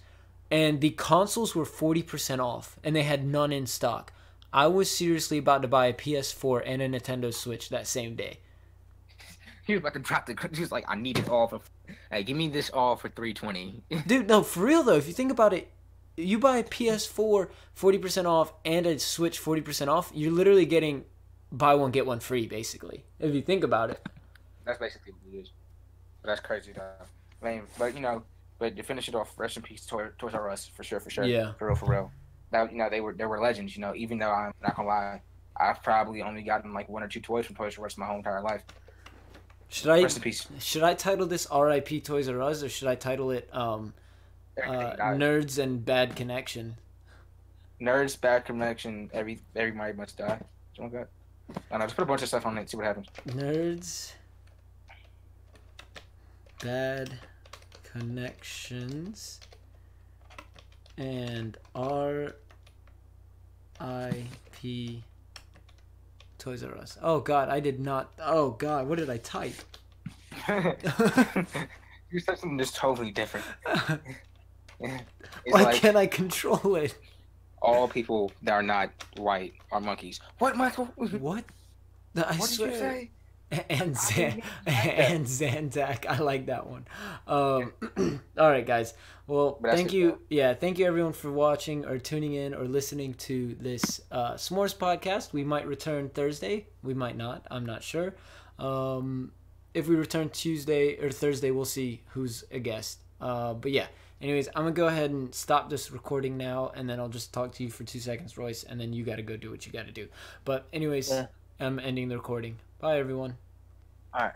[SPEAKER 1] and the consoles were 40% off, and they had none in stock. I was seriously about to buy a PS4 and a Nintendo Switch that same day.
[SPEAKER 2] He was about to drop the. He was like, I need it all for. Hey, give me this all for 320.
[SPEAKER 1] Dude, no, for real though, if you think about it, you buy a PS4 40% off and a Switch 40% off, you're literally getting buy one get one free basically. If you think about it.
[SPEAKER 2] That's basically what it is. But that's crazy though. I mean, but to finish it off, rest in peace, Toys R Us for sure,
[SPEAKER 1] Yeah.
[SPEAKER 2] for real. Now they were legends. Even though I'm not gonna lie, I've probably only gotten like one or two toys from Toys R Us my whole entire life. Rest in peace.
[SPEAKER 1] Should I title this R.I.P. Toys R Us or should I title it Nerds and Bad Connection?
[SPEAKER 2] Nerds, bad connection. Everybody must die. Something like that. I don't know. Just put a bunch of stuff on it. See what happens.
[SPEAKER 1] Nerds, Bad Connections, and R.I.P. Toys R Us. Oh God, I did not. Oh God, what did I type?
[SPEAKER 2] You said something just totally different. It's
[SPEAKER 1] Why
[SPEAKER 2] like
[SPEAKER 1] can't I control it?
[SPEAKER 2] all people that are not white are monkeys. What, Michael?
[SPEAKER 1] What? No, I
[SPEAKER 2] What did
[SPEAKER 1] swear.
[SPEAKER 2] you say?
[SPEAKER 1] And
[SPEAKER 2] I didn't like that.
[SPEAKER 1] and Zantac. I like that one. All right, guys. Well,
[SPEAKER 2] But that's
[SPEAKER 1] thank
[SPEAKER 2] it,
[SPEAKER 1] you.
[SPEAKER 2] though.
[SPEAKER 1] Yeah, thank you everyone for watching or tuning in or listening to this S'mores podcast. We might return Thursday. We might not. I'm not sure. If we return Tuesday or Thursday, we'll see who's a guest. But yeah. Anyways, I'm gonna go ahead and stop this recording now, and then I'll just talk to you for 2 seconds, Royce, and then you gotta go do what you gotta do. But anyways,
[SPEAKER 2] Yeah.
[SPEAKER 1] I'm ending the recording. Bye, everyone.
[SPEAKER 2] All right.